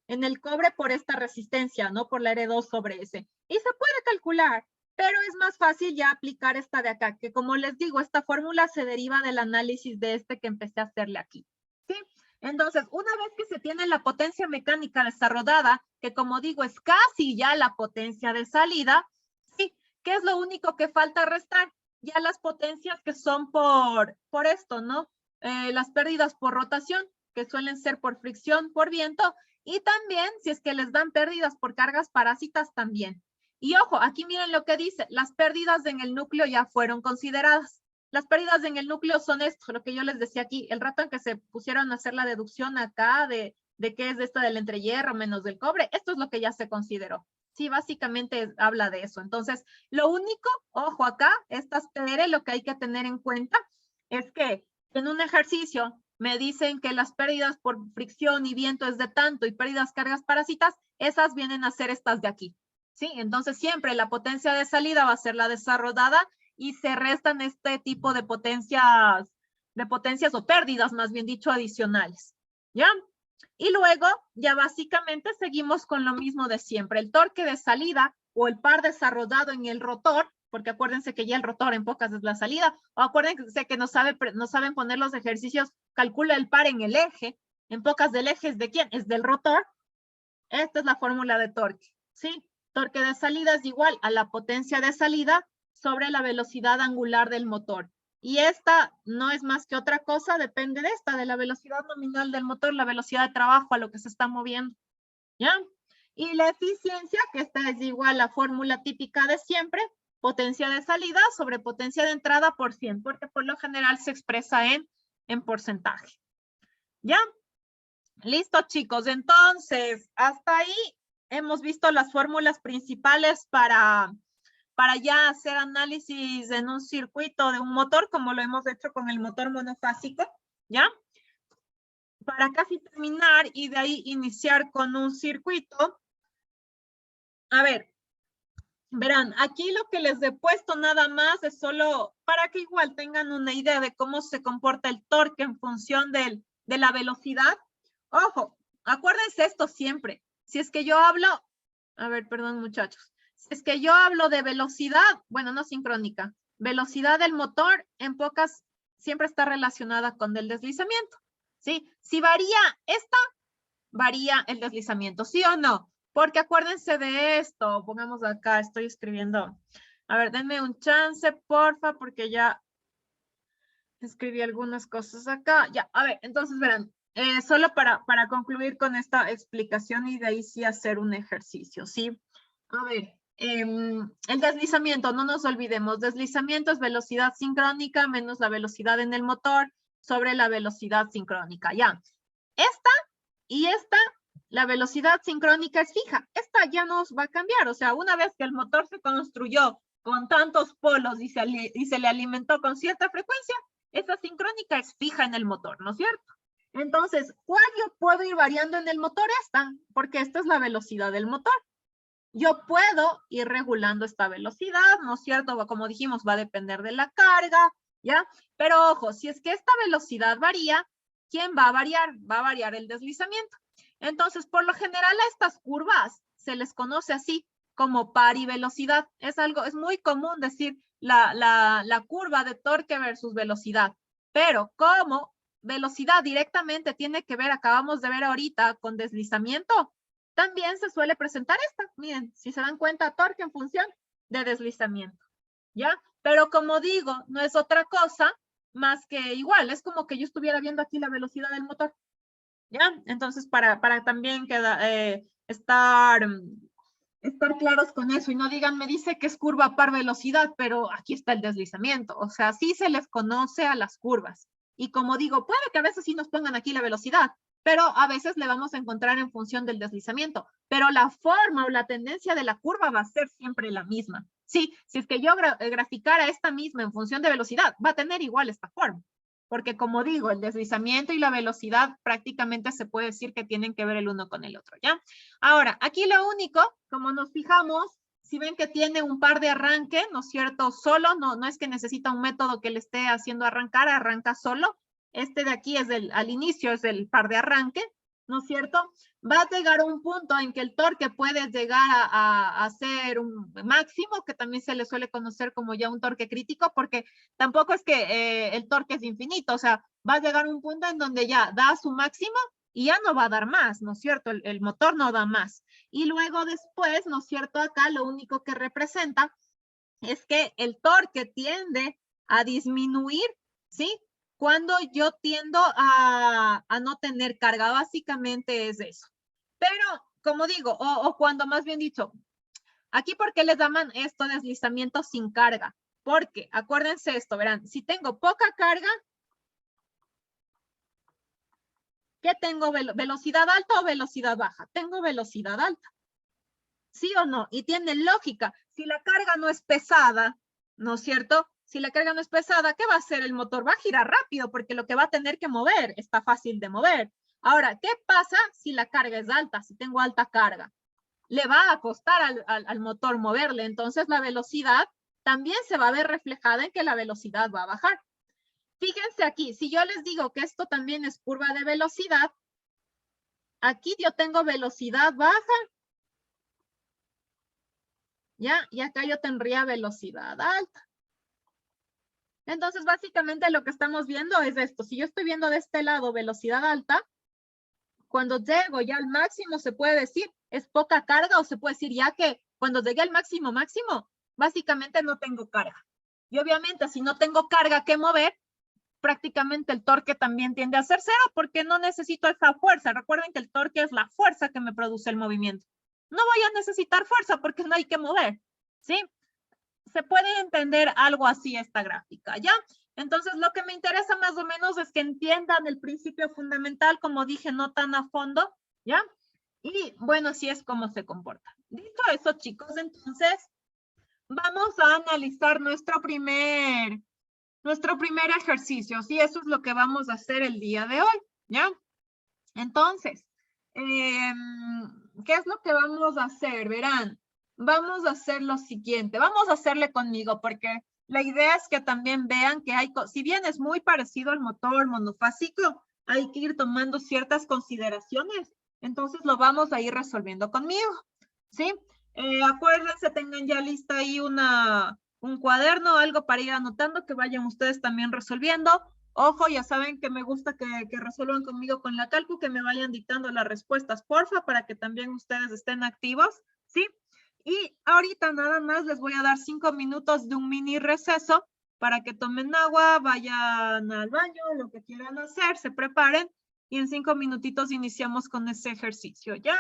en el cobre por esta resistencia, ¿no? Por la R2 sobre S. Y se puede calcular, pero es más fácil ya aplicar esta de acá, que como les digo, esta fórmula se deriva del análisis de este que empecé a hacerle aquí, ¿sí? Entonces, una vez que se tiene la potencia mecánica desarrollada, que como digo, es casi ya la potencia de salida, ¿sí? ¿Qué es lo único que falta restar? Ya las potencias que son por esto, ¿no? Las pérdidas por rotación, que suelen ser por fricción, por viento, y también si es que les dan pérdidas por cargas parásitas también. Y ojo, aquí miren lo que dice, las pérdidas en el núcleo ya fueron consideradas. Las pérdidas en el núcleo son esto, lo que yo les decía aquí, el rato en que se pusieron a hacer la deducción acá de qué es esto del entrehierro menos del cobre, esto es lo que ya se consideró. Sí, básicamente habla de eso. Entonces, lo único, ojo acá, estas PR, lo que hay que tener en cuenta es que en un ejercicio me dicen que las pérdidas por fricción y viento es de tanto y pérdidas cargas parásitas, esas vienen a ser estas de aquí. ¿Sí? Entonces, siempre la potencia de salida va a ser la desarrollada y se restan este tipo de potencias o pérdidas, más bien dicho, adicionales. ¿Ya? Y luego, ya básicamente seguimos con lo mismo de siempre. El torque de salida o el par desarrollado en el rotor, porque acuérdense que ya el rotor en pocas es la salida, o acuérdense que no saben poner los ejercicios, calcula el par en el eje, en pocas del eje es de quién, es del rotor. Esta es la fórmula de torque, ¿sí? Torque de salida es igual a la potencia de salida sobre la velocidad angular del motor. Y esta no es más que otra cosa, depende de la velocidad nominal del motor, la velocidad de trabajo a lo que se está moviendo. ¿ya? Y la eficiencia, que esta es igual a la fórmula típica de siempre, potencia de salida sobre potencia de entrada por 100, porque por lo general se expresa en porcentaje. ¿Ya? Listo, chicos. Entonces, hasta ahí hemos visto las fórmulas principales para ya hacer análisis en un circuito de un motor, como lo hemos hecho con el motor monofásico, ¿ya? Para casi terminar y de ahí iniciar con un circuito. A ver, verán, aquí lo que les he puesto nada más es solo para que igual tengan una idea de cómo se comporta el torque en función de la velocidad. Ojo, acuérdense esto siempre. Si es que yo hablo, a ver, perdón muchachos. Si es que yo hablo de velocidad, bueno, no sincrónica, velocidad del motor en pocas siempre está relacionada con el deslizamiento, ¿sí? Si varía esta, varía el deslizamiento, ¿sí o no? Porque acuérdense de esto, pongamos acá, estoy escribiendo. A ver, denme un chance, porfa, porque ya escribí algunas cosas acá. Ya, a ver, entonces verán, solo para concluir con esta explicación y de ahí sí hacer un ejercicio, ¿sí? A ver, el deslizamiento, no nos olvidemos, deslizamiento es velocidad sincrónica menos la velocidad en el motor sobre la velocidad sincrónica, ya. Esta y esta, la velocidad sincrónica es fija, esta ya nos va a cambiar, o sea, una vez que el motor se construyó con tantos polos y se le alimentó con cierta frecuencia, esa sincrónica es fija en el motor, ¿no es cierto? Entonces, ¿cuál yo puedo ir variando en el motor? Esta, porque esta es la velocidad del motor. Yo puedo ir regulando esta velocidad, ¿no es cierto? Como dijimos, va a depender de la carga, ¿ya? Pero ojo, si es que esta velocidad varía, ¿quién va a variar? Va a variar el deslizamiento. Entonces, por lo general a estas curvas se les conoce así como parivelocidad. Es muy común decir la curva de torque versus velocidad. Pero como velocidad directamente tiene que ver, acabamos de ver ahorita, con deslizamiento, también se suele presentar esta. Miren, si se dan cuenta, torque en función de deslizamiento, ¿ya? Pero como digo, no es otra cosa más que igual. Es como que yo estuviera viendo aquí la velocidad del motor, ¿ya? Entonces, para también estar claros con eso y no digan, me dice que es curva par velocidad, pero aquí está el deslizamiento. O sea, sí se les conoce a las curvas. Y como digo, puede que a veces sí nos pongan aquí la velocidad, pero a veces le vamos a encontrar en función del deslizamiento. Pero la forma o la tendencia de la curva va a ser siempre la misma. Sí, si es que yo graficara esta misma en función de velocidad, va a tener igual esta forma. Porque como digo, el deslizamiento y la velocidad prácticamente se puede decir que tienen que ver el uno con el otro, ¿ya? Ahora, aquí lo único, como nos fijamos, si ven que tiene un par de arranque, ¿no es cierto? Solo, no es que necesita un método que le esté haciendo arrancar, arranca solo. Este de aquí es al inicio es el par de arranque, ¿no es cierto? Va a llegar a un punto en que el torque puede llegar a ser un máximo, que también se le suele conocer como ya un torque crítico, porque tampoco es que el torque es infinito, o sea, va a llegar a un punto en donde ya da su máximo y ya no va a dar más, ¿no es cierto? El motor no da más. Y luego después, ¿no es cierto? Acá lo único que representa es que el torque tiende a disminuir, ¿sí? Cuando yo tiendo a no tener carga, básicamente es eso. Pero, como digo, o cuando más bien dicho, aquí ¿por qué les llaman esto deslizamiento sin carga? Porque, acuérdense esto, verán, si tengo poca carga, ¿qué tengo? ¿Velocidad alta o velocidad baja? Tengo velocidad alta. ¿Sí o no? Y tiene lógica. Si la carga no es pesada, ¿no es cierto? Si la carga no es pesada, ¿qué va a hacer el motor? Va a girar rápido porque lo que va a tener que mover está fácil de mover. Ahora, ¿qué pasa si la carga es alta? Si tengo alta carga. Le va a costar al motor moverle. Entonces la velocidad también se va a ver reflejada en que la velocidad va a bajar. Fíjense aquí, si yo les digo que esto también es curva de velocidad, aquí yo tengo velocidad baja. ¿Ya? Y acá yo tendría velocidad alta. Entonces, básicamente lo que estamos viendo es esto. Si yo estoy viendo de este lado velocidad alta, cuando llego ya al máximo se puede decir es poca carga o se puede decir ya que cuando llegué al máximo, básicamente no tengo carga. Y obviamente si no tengo carga que mover, prácticamente el torque también tiende a ser cero porque no necesito esa fuerza. Recuerden que el torque es la fuerza que me produce el movimiento. No voy a necesitar fuerza porque no hay que mover, ¿sí? Se puede entender algo así esta gráfica, ¿ya? Entonces, lo que me interesa más o menos es que entiendan el principio fundamental, como dije, no tan a fondo, ¿ya? Y bueno, así es como se comporta. Dicho eso, chicos, entonces, vamos a analizar nuestro primer ejercicio, ¿sí? Eso es lo que vamos a hacer el día de hoy, ¿ya? Entonces, ¿qué es lo que vamos a hacer? Verán, vamos a hacer lo siguiente. Vamos a hacerle conmigo porque la idea es que también vean que hay, si bien es muy parecido al motor monofásico, hay que ir tomando ciertas consideraciones. Entonces lo vamos a ir resolviendo conmigo, ¿sí? Acuérdense, tengan ya lista ahí un cuaderno, algo para ir anotando, que vayan ustedes también resolviendo. Ojo, ya saben que me gusta que resuelvan conmigo con la calcu, que me vayan dictando las respuestas, porfa, para que también ustedes estén activos, ¿sí? Y ahorita nada más les voy a dar 5 minutos de un mini receso para que tomen agua, vayan al baño, lo que quieran hacer, se preparen y en 5 minutitos iniciamos con ese ejercicio, ¿ya?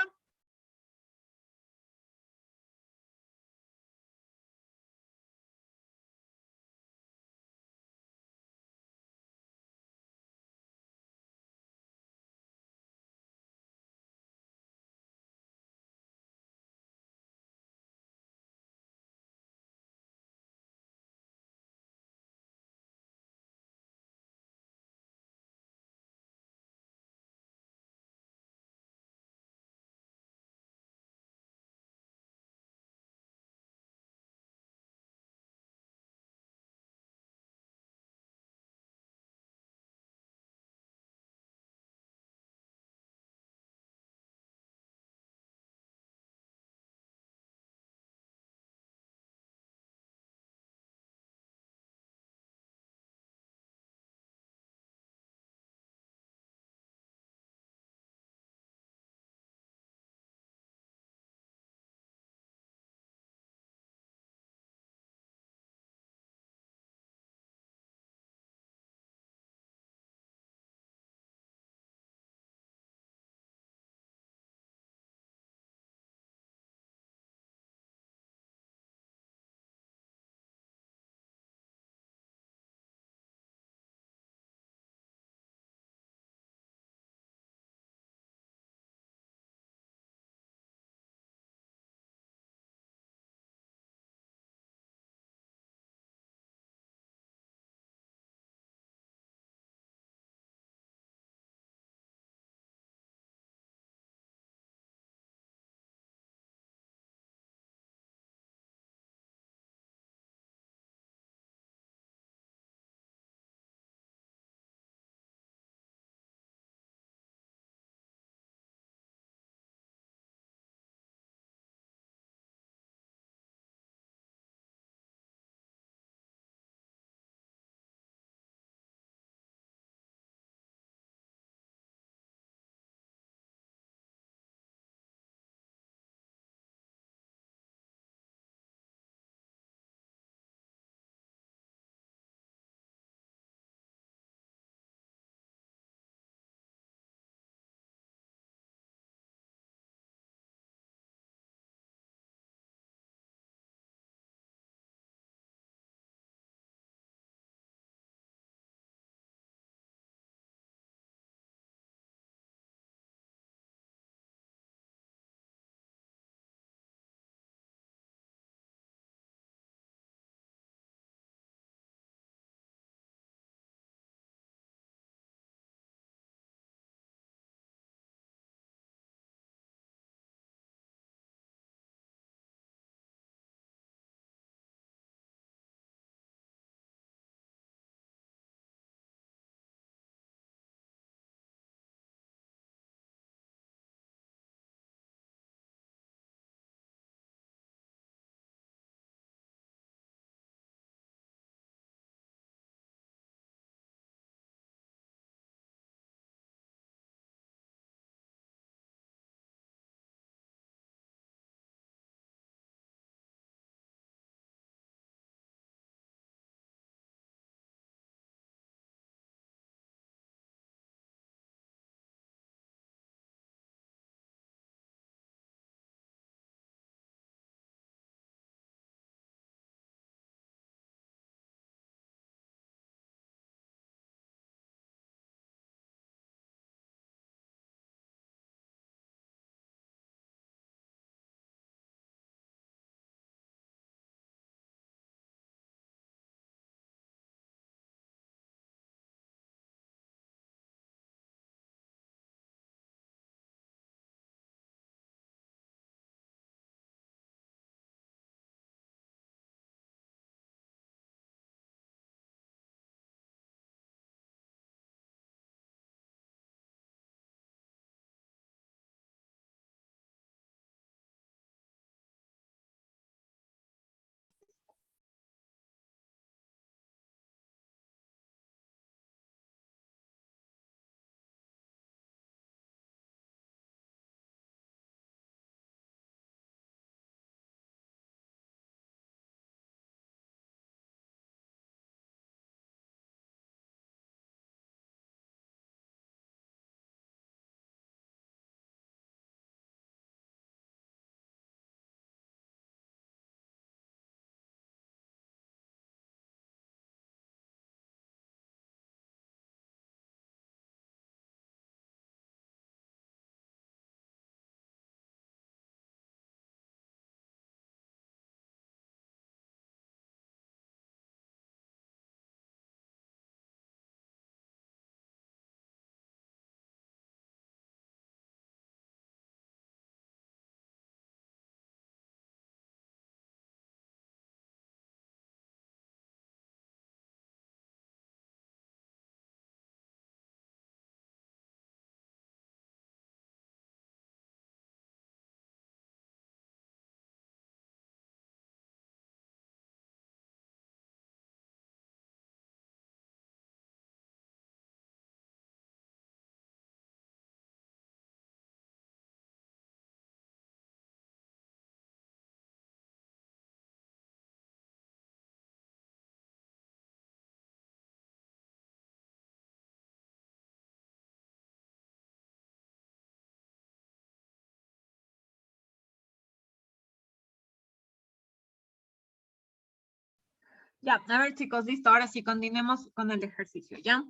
Ya, a ver chicos, listo. Ahora sí, continuemos con el ejercicio, ¿ya?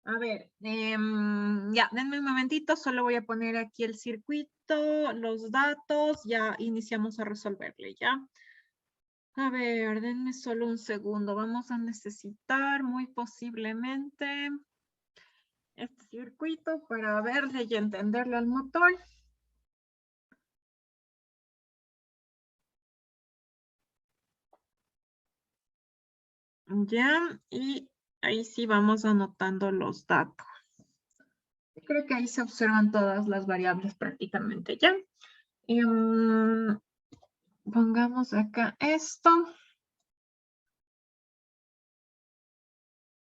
A ver, ya, denme un momentito, solo voy a poner aquí el circuito, los datos, ya iniciamos a resolverle, ¿ya? A ver, denme solo un segundo, vamos a necesitar muy posiblemente este circuito para verle y entenderle al motor. Ya, y ahí sí vamos anotando los datos. Creo que ahí se observan todas las variables prácticamente, ¿ya? Pongamos acá esto.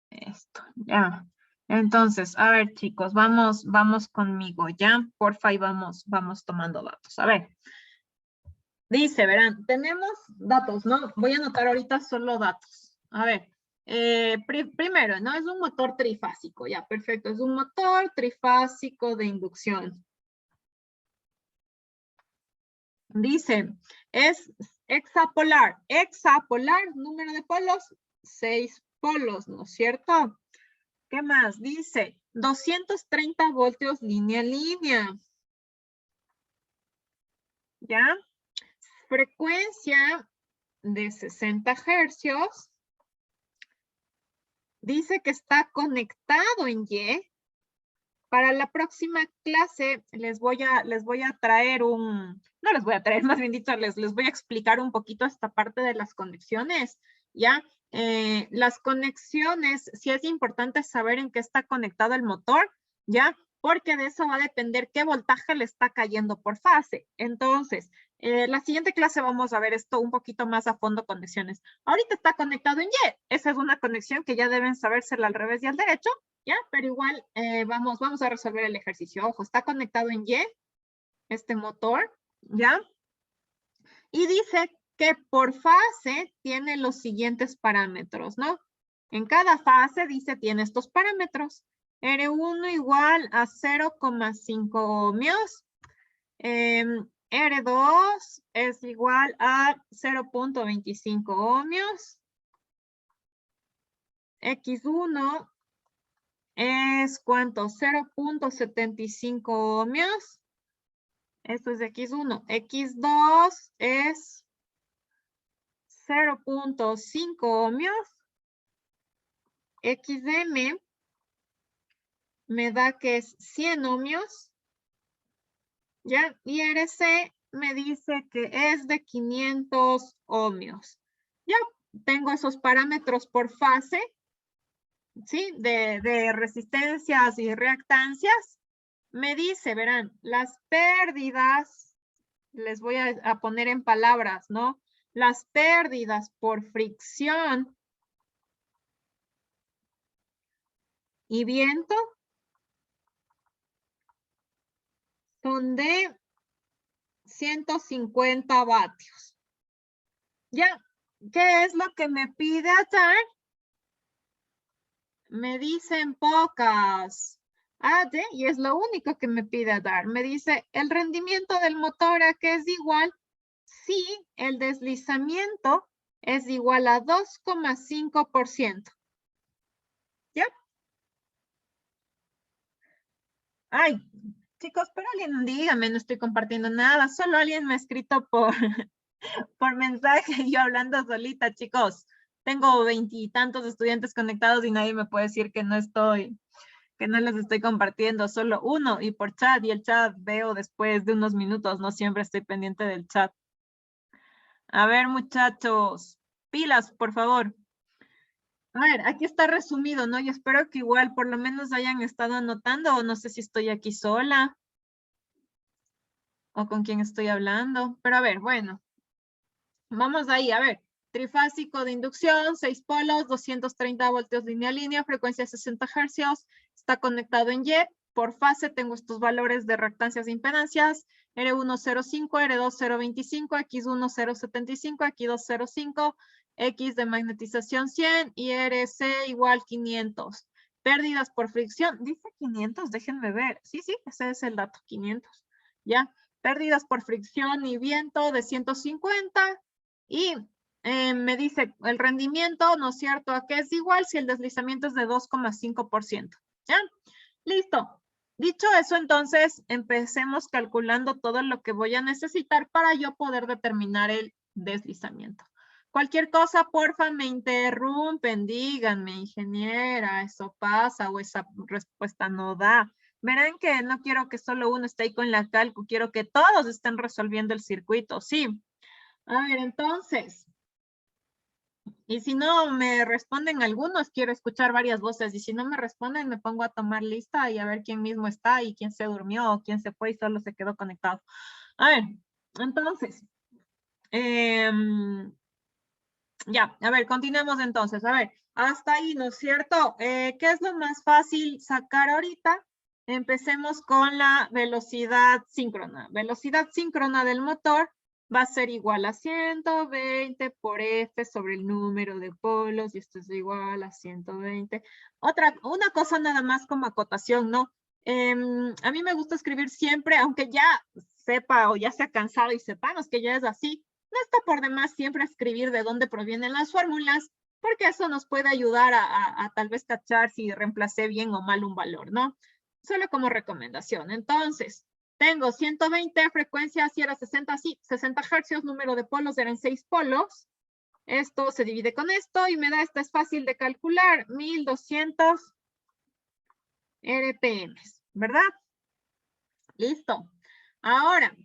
Esto, ya. Entonces, a ver, chicos, vamos conmigo, ¿ya? Porfa, y vamos tomando datos. A ver. Dice, verán, tenemos datos, ¿no? Voy a anotar ahorita solo datos. A ver, primero, ¿no? Es un motor trifásico, ya, perfecto. Es un motor trifásico de inducción. Dice, es hexapolar. Hexapolar, número de polos, 6 polos, ¿no es cierto? ¿Qué más? Dice, 230 voltios línea a línea. ¿Ya? Frecuencia de 60 hercios. Dice que está conectado en Y. Para la próxima clase les voy a traer no les voy a traer, más bien dicho, les voy a explicar un poquito esta parte de las conexiones, ¿ya? Las conexiones, sí es importante saber en qué está conectado el motor, ¿ya? Porque de eso va a depender qué voltaje le está cayendo por fase. Entonces, la siguiente clase vamos a ver esto un poquito más a fondo, conexiones. Ahorita está conectado en Y. Esa es una conexión que ya deben sabérsela al revés y al derecho, ¿ya? Pero igual vamos a resolver el ejercicio. Ojo, está conectado en Y, este motor, ¿ya? Y dice que por fase tiene los siguientes parámetros, ¿no? En cada fase dice tiene estos parámetros. R1 igual a 0,5 ohmios. R2 es igual a 0.25 ohmios. X1 es ¿cuánto? 0.75 ohmios. Esto es X1. X2 es 0.5 ohmios. XM me da que es 100 ohmios. ¿Ya? Y RC me dice que es de 500 ohmios. Ya tengo esos parámetros por fase, ¿sí? De resistencias y reactancias. Me dice, verán, las pérdidas, les voy a poner en palabras, ¿no? Las pérdidas por fricción y viento son de 150 vatios. ¿Ya? ¿Qué es lo que me pide hacer? Me dicen pocas AD y es lo único que me pide dar. Me dice el rendimiento del motor a qué es igual si el deslizamiento es igual a 2,5%. ¿Ya? Ay, chicos, pero alguien dígame, no estoy compartiendo nada. Solo alguien me ha escrito por mensaje y yo hablando solita, chicos. Tengo 20 y tantos estudiantes conectados y nadie me puede decir que no les estoy compartiendo, solo uno y por chat, y el chat veo después de unos minutos, no siempre estoy pendiente del chat. A ver, muchachos, pilas, por favor. A ver, aquí está resumido, ¿no? Y espero que igual por lo menos hayan estado anotando, o no sé si estoy aquí sola o con quién estoy hablando, pero a ver, bueno. Vamos ahí, a ver. Trifásico de inducción, 6 polos, 230 voltios línea a línea, frecuencia 60 hercios, está conectado en Y. Por fase tengo estos valores de reactancias e impedancias. R1 0.5, R2 0.25, X1 0.75, X2 0.5, X de magnetización 100 y RC igual 500. Pérdidas por fricción, dice 500, déjenme ver. Sí, ese es el dato, 500. ¿Ya? Pérdidas por fricción y viento de 150. Y me dice el rendimiento, ¿no es cierto? ¿A qué es igual si el deslizamiento es de 2,5%? ¿Ya? Listo. Dicho eso, entonces, empecemos calculando todo lo que voy a necesitar para yo poder determinar el deslizamiento. Cualquier cosa, porfa, me interrumpen, díganme, ingeniera, eso pasa o esa respuesta no da. Verán que no quiero que solo uno esté ahí con la calco, quiero que todos estén resolviendo el circuito, sí. A ver, entonces, y si no me responden algunos, quiero escuchar varias voces. Y si no me responden, me pongo a tomar lista y a ver quién mismo está y quién se durmió o quién se fue y solo se quedó conectado. A ver, entonces. Ya, a ver, continuemos entonces. A ver, hasta ahí, ¿no es cierto? ¿Qué es lo más fácil sacar ahorita? Empecemos con la velocidad síncrona. Velocidad síncrona del motor va a ser igual a 120 por F sobre el número de polos, y esto es igual a 120. Una cosa nada más como acotación, ¿no? A mí me gusta escribir siempre, aunque ya sepa o ya sea cansado y sepamos que ya es así, no está por demás siempre escribir de dónde provienen las fórmulas, porque eso nos puede ayudar a tal vez cachar si reemplacé bien o mal un valor, ¿no? Solo como recomendación. Entonces, tengo 120, frecuencia si era 60, sí, 60 hercios, número de polos eran 6 polos. Esto se divide con esto y me da, esta es fácil de calcular, 1200 RPM, ¿verdad? Listo. Ahora,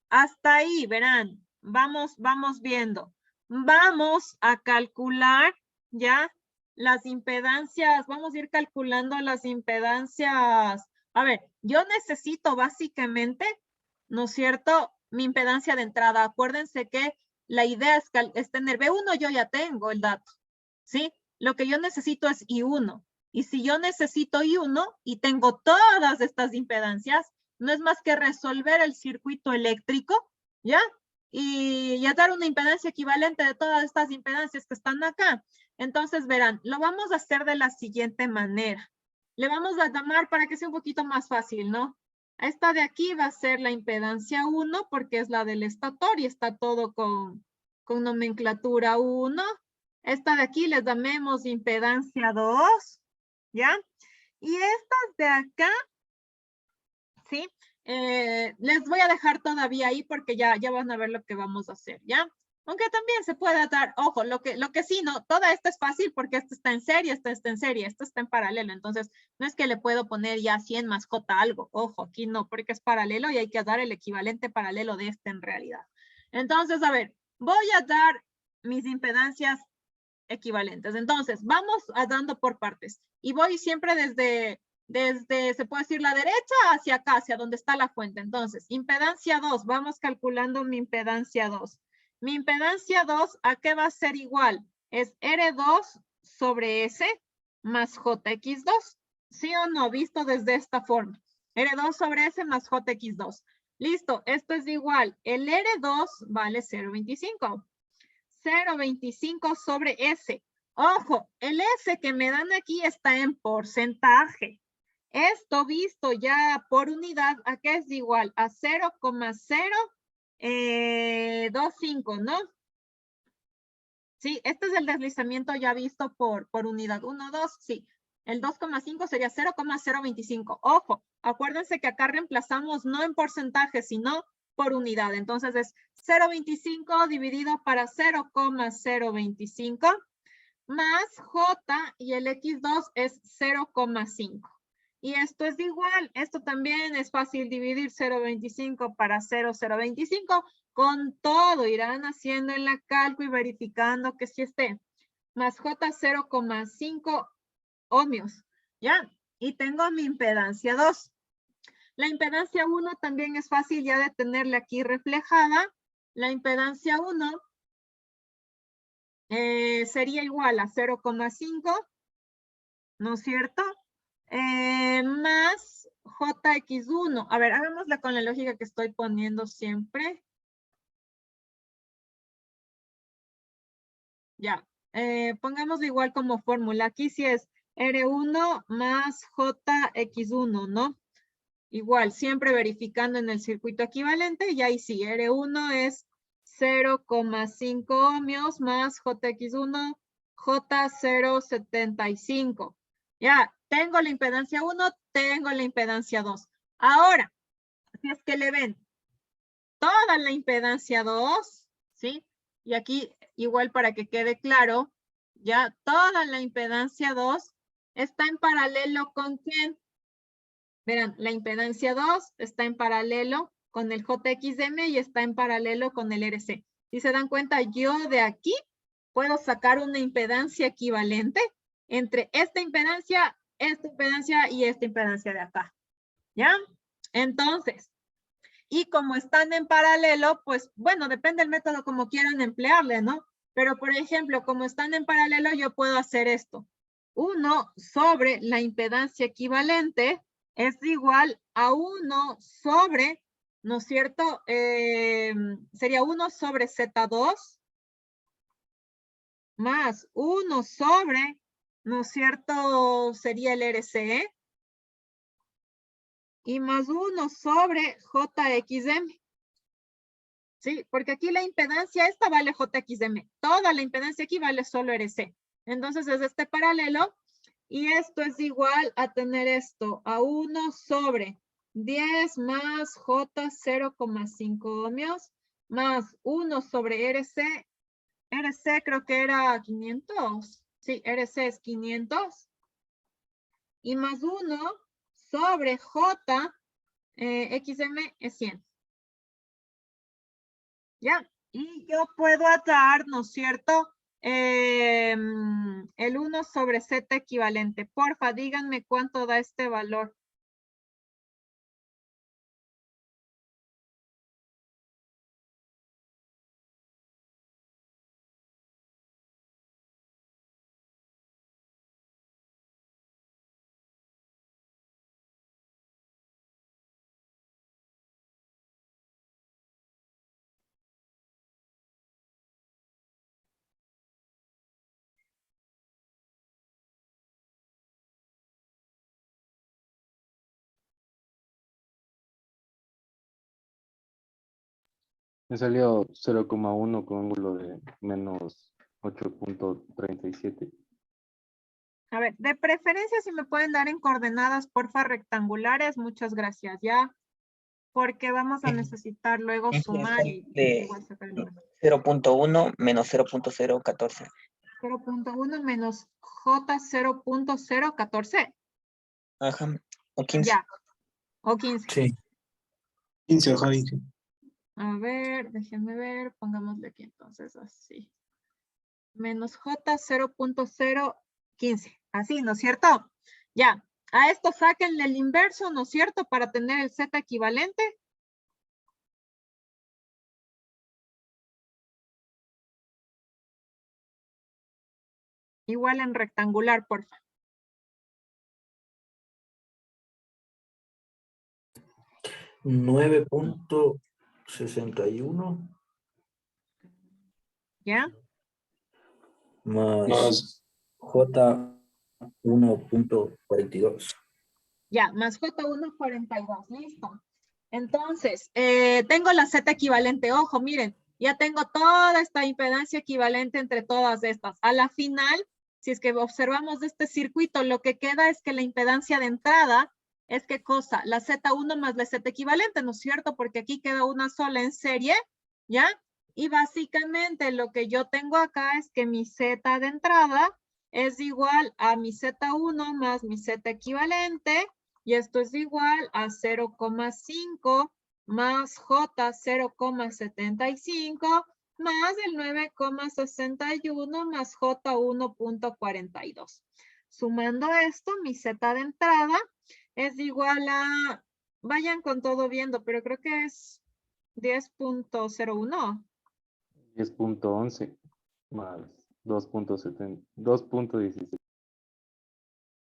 hasta ahí, verán, vamos viendo. Vamos a calcular ya las impedancias, vamos a ir calculando las impedancias. A ver, yo necesito básicamente, ¿no es cierto?, mi impedancia de entrada. Acuérdense que la idea es que tener B1, yo ya tengo el dato, ¿sí? Lo que yo necesito es I1. Y si yo necesito I1 y tengo todas estas impedancias, no es más que resolver el circuito eléctrico, ¿ya? Y dar una impedancia equivalente de todas estas impedancias que están acá. Entonces, verán, lo vamos a hacer de la siguiente manera. Le vamos a llamar para que sea un poquito más fácil, ¿no? Esta de aquí va a ser la impedancia 1 porque es la del estator y está todo con nomenclatura 1. Esta de aquí les llamemos impedancia 2, ¿ya? Y estas de acá, ¿sí? Les voy a dejar todavía ahí porque ya van a ver lo que vamos a hacer, ¿ya? Aunque también se puede dar, ojo, lo que sí, no, toda esta es fácil porque esta está en serie, esta está en serie, esta está en paralelo, entonces no es que le puedo poner ya 100 más J algo, ojo, aquí no, porque es paralelo y hay que dar el equivalente paralelo de este en realidad. Entonces, a ver, voy a dar mis impedancias equivalentes. Entonces, vamos dando por partes y voy siempre desde, se puede decir la derecha hacia acá, hacia donde está la fuente. Entonces, impedancia 2, vamos calculando mi impedancia 2. Mi impedancia 2, ¿a qué va a ser igual? Es R2 sobre S más JX2. ¿Sí o no? Visto desde esta forma. R2 sobre S más JX2. Listo, esto es igual. El R2 vale 0.25. 0.25 sobre S. Ojo, el S que me dan aquí está en porcentaje. Esto visto ya por unidad, ¿a qué es igual? A 0,025, ¿no? Sí, este es el deslizamiento ya visto por unidad. 1, 2, sí. El 2,5 sería 0,025. Ojo, acuérdense que acá reemplazamos no en porcentaje, sino por unidad. Entonces es 0,25 dividido para 0,025 más J y el X2 es 0,5. Y esto es igual, esto también es fácil dividir 0,25 para 0,025. Con todo irán haciendo en la calco y verificando que sí esté. Más J 0,5 ohmios, ¿ya? Y tengo mi impedancia 2. La impedancia 1 también es fácil ya de tenerla aquí reflejada. La impedancia 1 sería igual a 0,5, ¿no es cierto? Más JX1. A ver, hagámosla con la lógica que estoy poniendo siempre. Ya, pongámoslo igual como fórmula. Aquí sí es R1 más JX1, ¿no? Igual, siempre verificando en el circuito equivalente, y ahí sí, R1 es 0,5 ohmios más JX1, J075. Ya, tengo la impedancia 1, tengo la impedancia 2. Ahora, si es que le ven toda la impedancia 2, ¿sí? Y aquí, igual para que quede claro, ya toda la impedancia 2 está en paralelo con ¿quién? Verán, la impedancia 2 está en paralelo con el JXM y está en paralelo con el RC. Si se dan cuenta, yo de aquí puedo sacar una impedancia equivalente entre esta impedancia y esta impedancia de acá. ¿Ya? Entonces, y como están en paralelo, pues, bueno, depende del método como quieran emplearle, ¿no? Pero, por ejemplo, como están en paralelo, yo puedo hacer esto. 1 sobre la impedancia equivalente es igual a 1 sobre, ¿no es cierto? Sería 1 sobre Z2 más 1 sobre, ¿no es cierto? Sería el RCE. Y más 1 sobre JXM. Sí, porque aquí la impedancia, esta vale JXM. Toda la impedancia aquí vale solo RC. Entonces es este paralelo. Y esto es igual a tener esto, a 1 sobre 10 más J 0,5 ohmios, más 1 sobre RC. RC creo que era 500. Sí, RC es 500. Y más 1 sobre J, XM es 100. ¿Ya? Y yo puedo atar, ¿no es cierto? El 1 sobre Z equivalente. Porfa, díganme cuánto da este valor. Me salió 0,1 con ángulo de menos 8.37. A ver, de preferencia si me pueden dar en coordenadas, porfa, rectangulares. Muchas gracias, ¿ya? Porque vamos a necesitar luego sumar y igual sacar el número. 0.1 menos 0.014. 0.1 menos J 0.014. Ajá. O 15. Ya. O 15. Sí. 15, ajá, 15. A ver, déjenme ver. Pongámosle aquí entonces así. Menos J 0.015. Así, ¿no es cierto? Ya. A esto sáquenle el inverso, ¿no es cierto? Para tener el Z equivalente. Igual en rectangular, porfa. $9.61 ¿Ya? más J 1.42. Ya, más J1.42. Listo. Entonces, tengo la Z equivalente. Ojo, miren, ya tengo toda esta impedancia equivalente entre todas estas. A la final, si es que observamos este circuito, lo que queda es que la impedancia de entrada es ¿qué cosa? La Z1 más la Z equivalente, ¿no es cierto? Porque aquí queda una sola en serie, ¿ya? Y básicamente lo que yo tengo acá es que mi Z de entrada es igual a mi Z1 más mi Z equivalente, y esto es igual a 0,5 más J 0,75 más el 9,61 más J 1.42. Sumando esto, mi Z de entrada es igual a, vayan con todo viendo, pero creo que es 10.01. 10.11 más 2.16.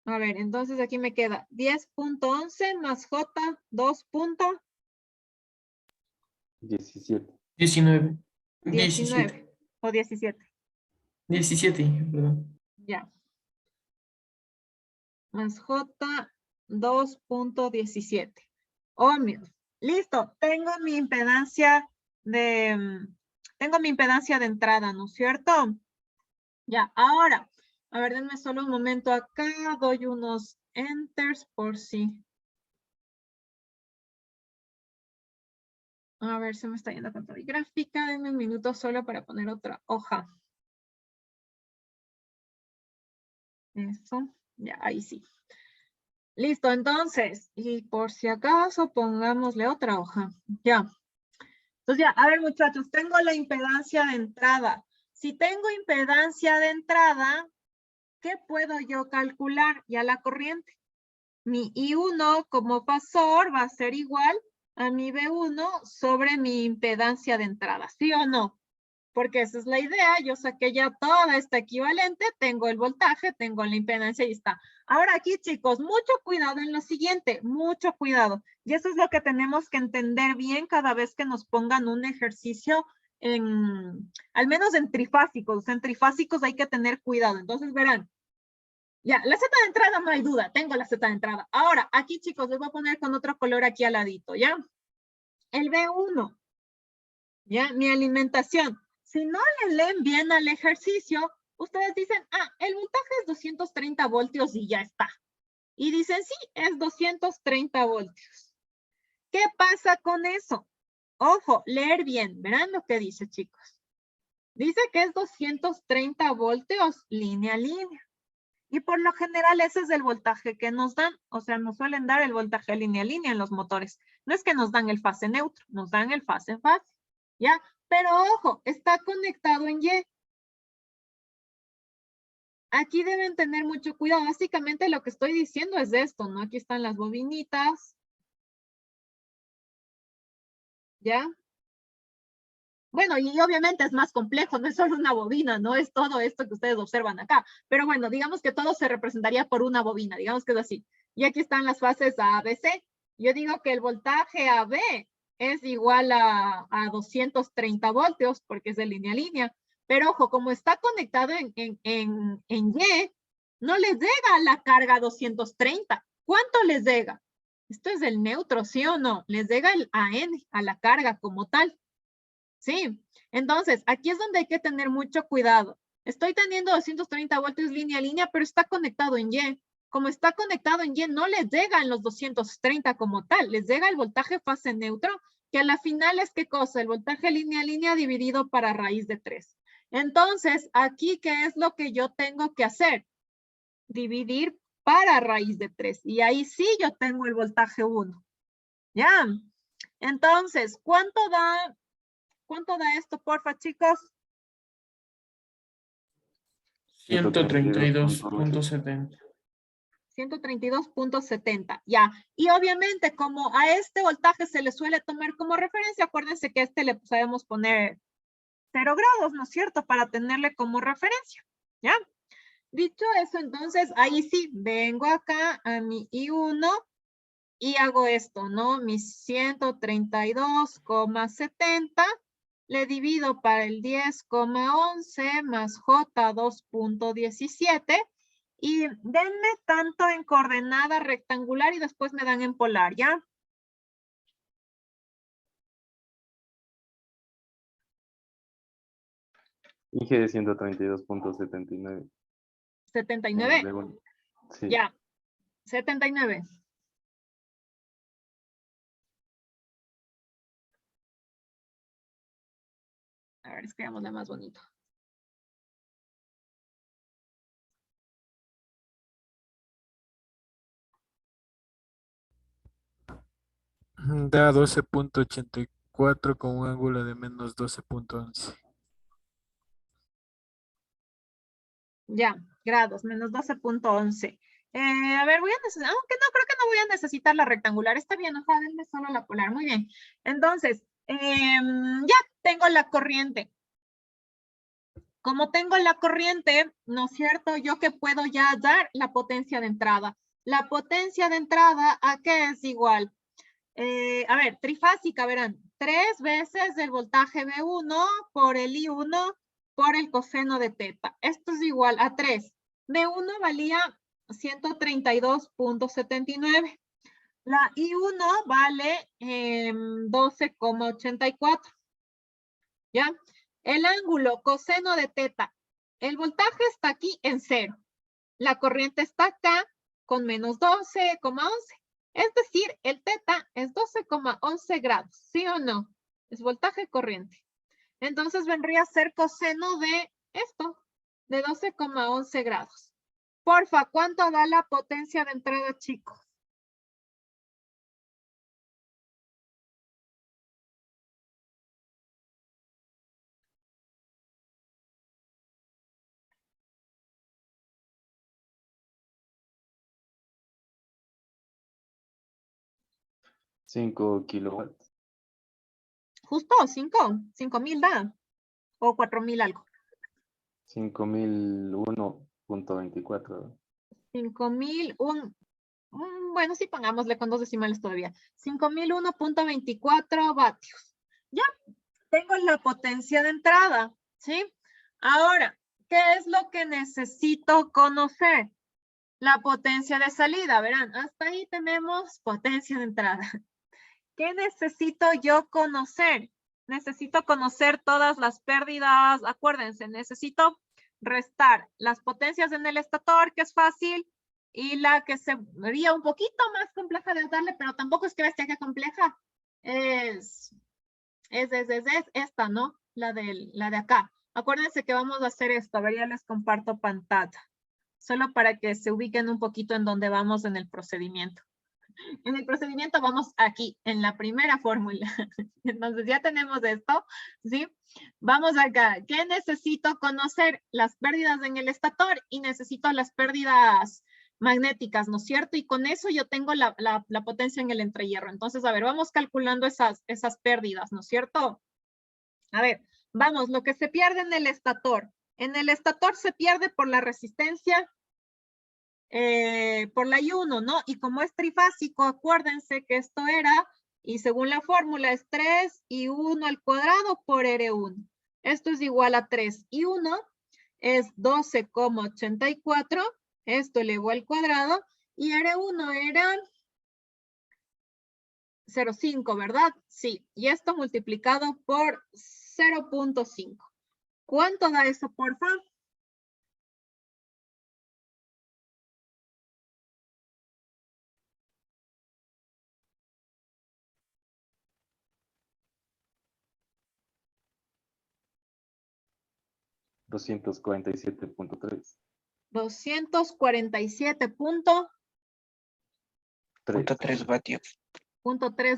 A ver, entonces aquí me queda 10.11 más J 17. 19. 2.19 o 17. 17, perdón. Ya. Más J 2.17 ohmios. Listo, tengo mi impedancia de tengo mi impedancia de entrada, ¿no es cierto? Ya, ahora, a ver, denme solo un momento acá, doy unos enters por si. A ver, se me está yendo con todo y gráfica, denme un minuto solo para poner otra hoja. Eso, ya, ahí sí. Listo, entonces, y por si acaso pongámosle otra hoja, ya. Entonces ya, a ver muchachos, tengo la impedancia de entrada. Si tengo impedancia de entrada, ¿qué puedo yo calcular? Ya la corriente. Mi I1 como pasor va a ser igual a mi B1 sobre mi impedancia de entrada, ¿sí o no? Porque esa es la idea, yo saqué ya toda esta equivalente, tengo el voltaje, tengo la impedancia y está. Ahora aquí, chicos, mucho cuidado en lo siguiente, mucho cuidado. Y eso es lo que tenemos que entender bien cada vez que nos pongan un ejercicio al menos en trifásicos. En trifásicos hay que tener cuidado. Entonces verán, ya, la Z de entrada no hay duda, tengo la Z de entrada. Ahora, aquí, chicos, les voy a poner con otro color aquí al ladito, ¿ya? El B1, ¿ya? Mi alimentación. Si no le leen bien al ejercicio, ustedes dicen, ah, el voltaje es 230 voltios y ya está. Y dicen, sí, es 230 voltios. ¿Qué pasa con eso? Ojo, leer bien. Verán lo que dice, chicos. Dice que es 230 voltios línea a línea. Y por lo general ese es el voltaje que nos dan. O sea, nos suelen dar el voltaje línea a línea en los motores. No es que nos dan el fase neutro, nos dan el fase en fase. ¿Ya? Pero ojo, está conectado en Y. Aquí deben tener mucho cuidado. Básicamente lo que estoy diciendo es esto, ¿no? Aquí están las bobinitas. ¿Ya? Bueno, y obviamente es más complejo, no es solo una bobina, no es todo esto que ustedes observan acá. Pero bueno, digamos que todo se representaría por una bobina, digamos que es así. Y aquí están las fases A, B, C. Yo digo que el voltaje AB es igual a 230 voltios, porque es de línea a línea. Pero ojo, como está conectado en Y, no les llega la carga 230. ¿Cuánto les llega? Esto es el neutro, ¿sí o no? Les llega el AN, a la carga como tal. Sí, entonces aquí es donde hay que tener mucho cuidado. Estoy teniendo 230 voltios línea a línea, pero está conectado en Y. Como está conectado en Y, no les llegan los 230 como tal, les llega el voltaje fase neutro, que a la final es ¿qué cosa? El voltaje línea a línea dividido para raíz de 3. Entonces, aquí, ¿qué es lo que yo tengo que hacer? Dividir para raíz de 3. Y ahí sí yo tengo el voltaje 1. ¿Ya? Entonces, ¿cuánto da esto, porfa, chicos? 132.70. 132.70, ya. Y obviamente, como a este voltaje se le suele tomar como referencia, acuérdense que a este le sabemos poner 0 grados, ¿no es cierto? Para tenerle como referencia, ¿ya? Dicho eso, entonces, ahí sí, vengo acá a mi I1 y hago esto, ¿no? Mi 132,70 le divido para el 10,11 más J 2.17 y denme tanto en coordenada rectangular y después me dan en polar, ¿ya? Inge de 132.79. 79. Sí. Ya. 79. A ver, escribámosla más bonito. Da 12.84 con un ángulo de menos 12.11. Ya, grados, menos 12.11. A ver, voy a necesitar, aunque no, creo que no voy a necesitar la rectangular. Está bien, ojalá denme solo la polar. Muy bien. Entonces, ya tengo la corriente. Como tengo la corriente, ¿no es cierto? Yo que puedo ya dar la potencia de entrada. La potencia de entrada, ¿a qué es igual? A ver, trifásica, verán. 3 veces el voltaje B1 por el I1 por el coseno de teta. Esto es igual a 3. B1 valía 132.79. La I1 vale 12,84. ¿Ya? El ángulo coseno de teta. El voltaje está aquí en 0. La corriente está acá con menos 12,11. Es decir, el teta es 12,11 grados. ¿Sí o no? Es voltaje corriente. Entonces vendría a ser coseno de esto, de 12,11 grados. Porfa, ¿cuánto da la potencia de entrada, chicos? $5 kilowatts. Justo, 5,000 da. O 4,000 algo. 5001.24. 5,000, bueno, sí, pongámosle con 2 decimales todavía. 5,001.24 vatios. Ya, tengo la potencia de entrada, ¿sí? Ahora, ¿qué es lo que necesito conocer? La potencia de salida, verán, hasta ahí tenemos potencia de entrada. ¿Qué necesito yo conocer? Necesito conocer todas las pérdidas, acuérdense, necesito restar las potencias en el estator, que es fácil, y la que sería un poquito más compleja de darle, pero tampoco es que bestia que compleja, es esta, ¿no? La de acá. Acuérdense que vamos a hacer esto, a ver, ya les comparto pantalla, solo para que se ubiquen un poquito en donde vamos en el procedimiento. En el procedimiento vamos aquí, en la primera fórmula. Entonces ya tenemos esto, ¿sí? Vamos acá. ¿Qué necesito conocer? Las pérdidas en el estator y necesito las pérdidas magnéticas, ¿no es cierto? Y con eso yo tengo la potencia en el entrehierro. Entonces, a ver, vamos calculando esas pérdidas, ¿no es cierto? A ver, vamos, lo que se pierde en el estator. En el estator se pierde por la resistencia, por la I1, ¿no? Y como es trifásico, acuérdense que esto era, y según la fórmula es 3I1 al cuadrado por R1. Esto es igual a 3I1, es 12,84, esto elevó al cuadrado, y R1 era 0,5, ¿verdad? Sí, y esto multiplicado por 0,5. ¿Cuánto da eso, por favor? $247.3. 247.3 vatios.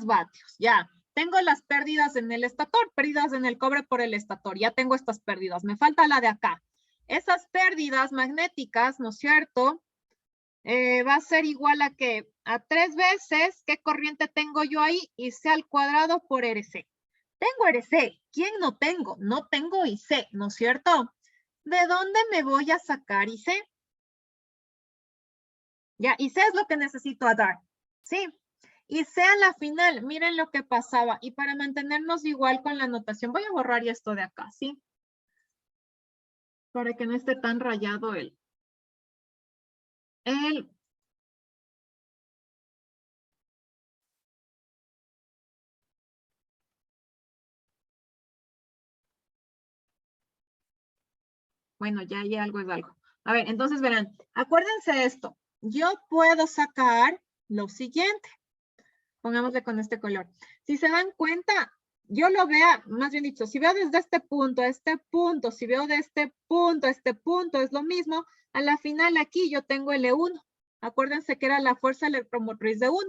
vatios. Ya, tengo las pérdidas en el estator, pérdidas en el cobre por el estator. Ya tengo estas pérdidas. Me falta la de acá. Esas pérdidas magnéticas, ¿no es cierto? Va a ser igual a que a 3 veces qué corriente tengo yo ahí, IC al cuadrado por RC. Tengo RC. ¿Quién no tengo? No tengo IC, ¿no es cierto? ¿De dónde me voy a sacar IC? Ya, IC es lo que necesito dar. ¿Sí? IC a la final, miren lo que pasaba. Y para mantenernos igual con la notación, voy a borrar esto de acá, ¿sí? Para que no esté tan rayado bueno, ya algo es algo. A ver, entonces verán, acuérdense esto. Yo puedo sacar lo siguiente. Pongámosle con este color. Si se dan cuenta, yo lo vea, más bien dicho, si veo desde este punto a este punto, si veo de este punto a este punto, es lo mismo. A la final aquí yo tengo L1. Acuérdense que era la fuerza electromotriz de 1.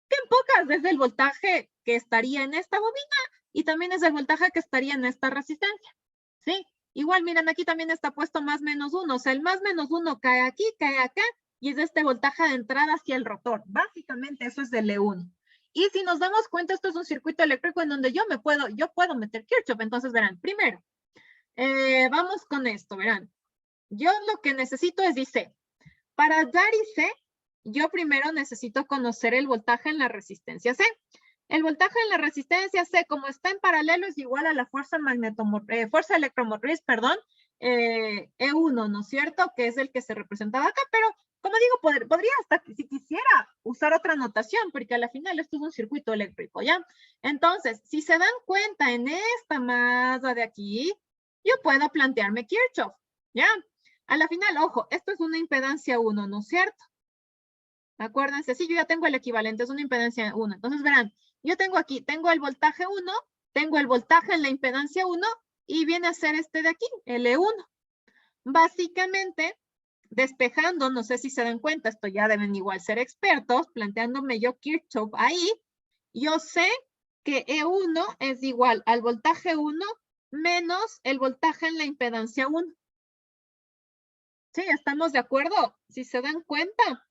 Que en pocas es el voltaje que estaría en esta bobina y también es el voltaje que estaría en esta resistencia. ¿Sí? Igual, miren, aquí también está puesto más menos 1. O sea, el más menos 1 cae aquí, cae acá y es este voltaje de entrada hacia el rotor. Básicamente eso es del E1. Y si nos damos cuenta, esto es un circuito eléctrico en donde yo puedo meter Kirchhoff. Entonces, verán, primero, vamos con esto, verán. Yo lo que necesito es IC. Para dar IC, yo primero necesito conocer el voltaje en la resistencia C. El voltaje en la resistencia C, como está en paralelo, es igual a la fuerza electromotriz, E1, ¿no es cierto? Que es el que se representaba acá, pero como digo, podría hasta, si quisiera, usar otra notación, porque a la final esto es un circuito eléctrico, ¿ya? Entonces, si se dan cuenta en esta masa de aquí, yo puedo plantearme Kirchhoff, ¿ya? A la final, ojo, esto es una impedancia 1, ¿no es cierto? Acuérdense, sí, yo ya tengo el equivalente, es una impedancia 1. Entonces, verán, yo tengo aquí, tengo el voltaje 1, tengo el voltaje en la impedancia 1 y viene a ser este de aquí, el E1. Básicamente, despejando, no sé si se dan cuenta, esto ya deben igual ser expertos, planteándome yo Kirchhoff ahí, yo sé que E1 es igual al voltaje 1 menos el voltaje en la impedancia 1. Sí, ¿estamos de acuerdo? Si se dan cuenta,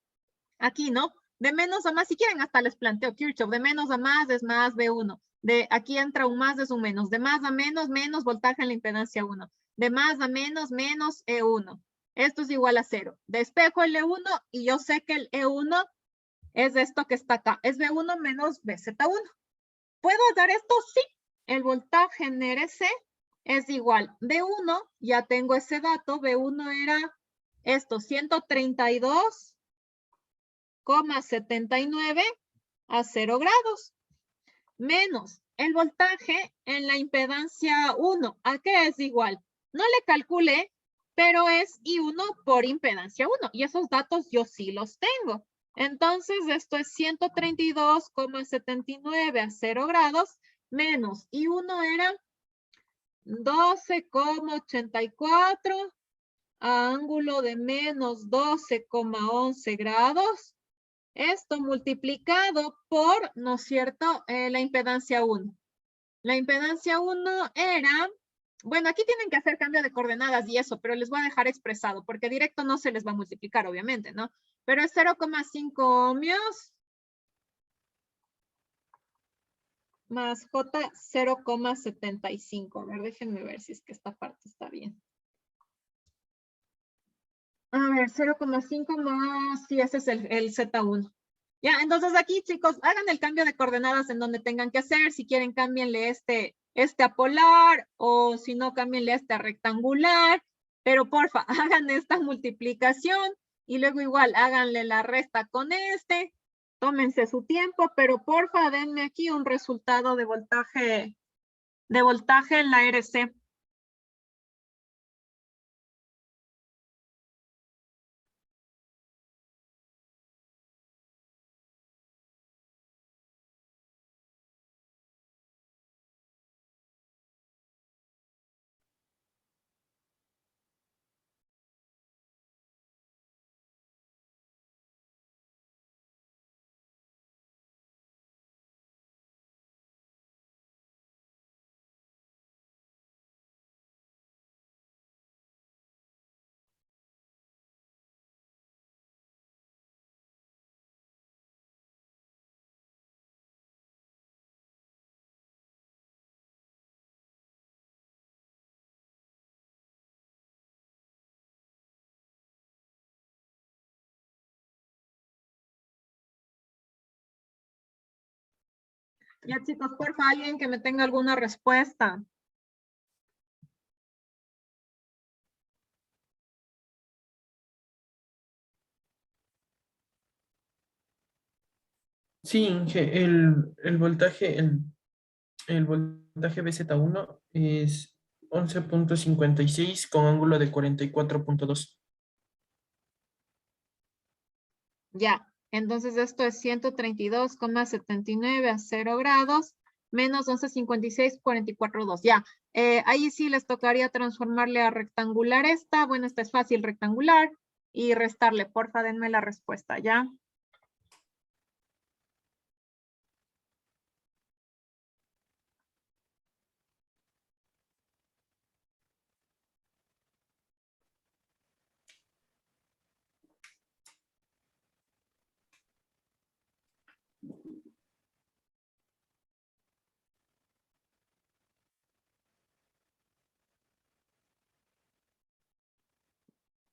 aquí, ¿no? De menos a más, si quieren hasta les planteo Kirchhoff, de menos a más es más B1, de aquí entra un más es un menos, de más a menos, menos voltaje en la impedancia 1, de más a menos, menos E1. Esto es igual a 0. Despejo el E1 y yo sé que el E1 es esto que está acá, es B1 menos BZ1. ¿Puedo dar esto? Sí. El voltaje en RC es igual. B1, ya tengo ese dato, B1 era esto, 132,79 a 0 grados. Menos el voltaje en la impedancia 1. ¿A qué es igual? No le calculé, pero es I1 por impedancia 1. Y esos datos yo sí los tengo. Entonces, esto es 132,79 a 0 grados menos I1 era 12,84 a ángulo de menos 12,11 grados. Esto multiplicado por, ¿no es cierto?, la impedancia 1. La impedancia 1 era, bueno, aquí tienen que hacer cambio de coordenadas y eso, pero les voy a dejar expresado, porque directo no se les va a multiplicar, obviamente, ¿no? Pero es 0,5 ohmios más J 0,75. A ver, déjenme ver si es que esta parte está bien. A ver, 0,5 más, sí, ese es el Z1. Ya, entonces aquí, chicos, hagan el cambio de coordenadas en donde tengan que hacer. Si quieren, cámbienle este a polar, o si no, cámbienle este a rectangular. Pero porfa, hagan esta multiplicación y luego igual háganle la resta con este. Tómense su tiempo, pero porfa, denme aquí un resultado de voltaje en la RC. Ya, chicos, porfa, alguien que me tenga alguna respuesta. Sí, Inge, el voltaje BZ1 es 11,56 con ángulo de 44,2. Ya, entonces esto es 132,79 a 0 grados menos 11,56, 44,2. Ya, ahí sí les tocaría transformarle a rectangular esta. Bueno, esta es fácil, rectangular. Y restarle, porfa, denme la respuesta, ¿ya?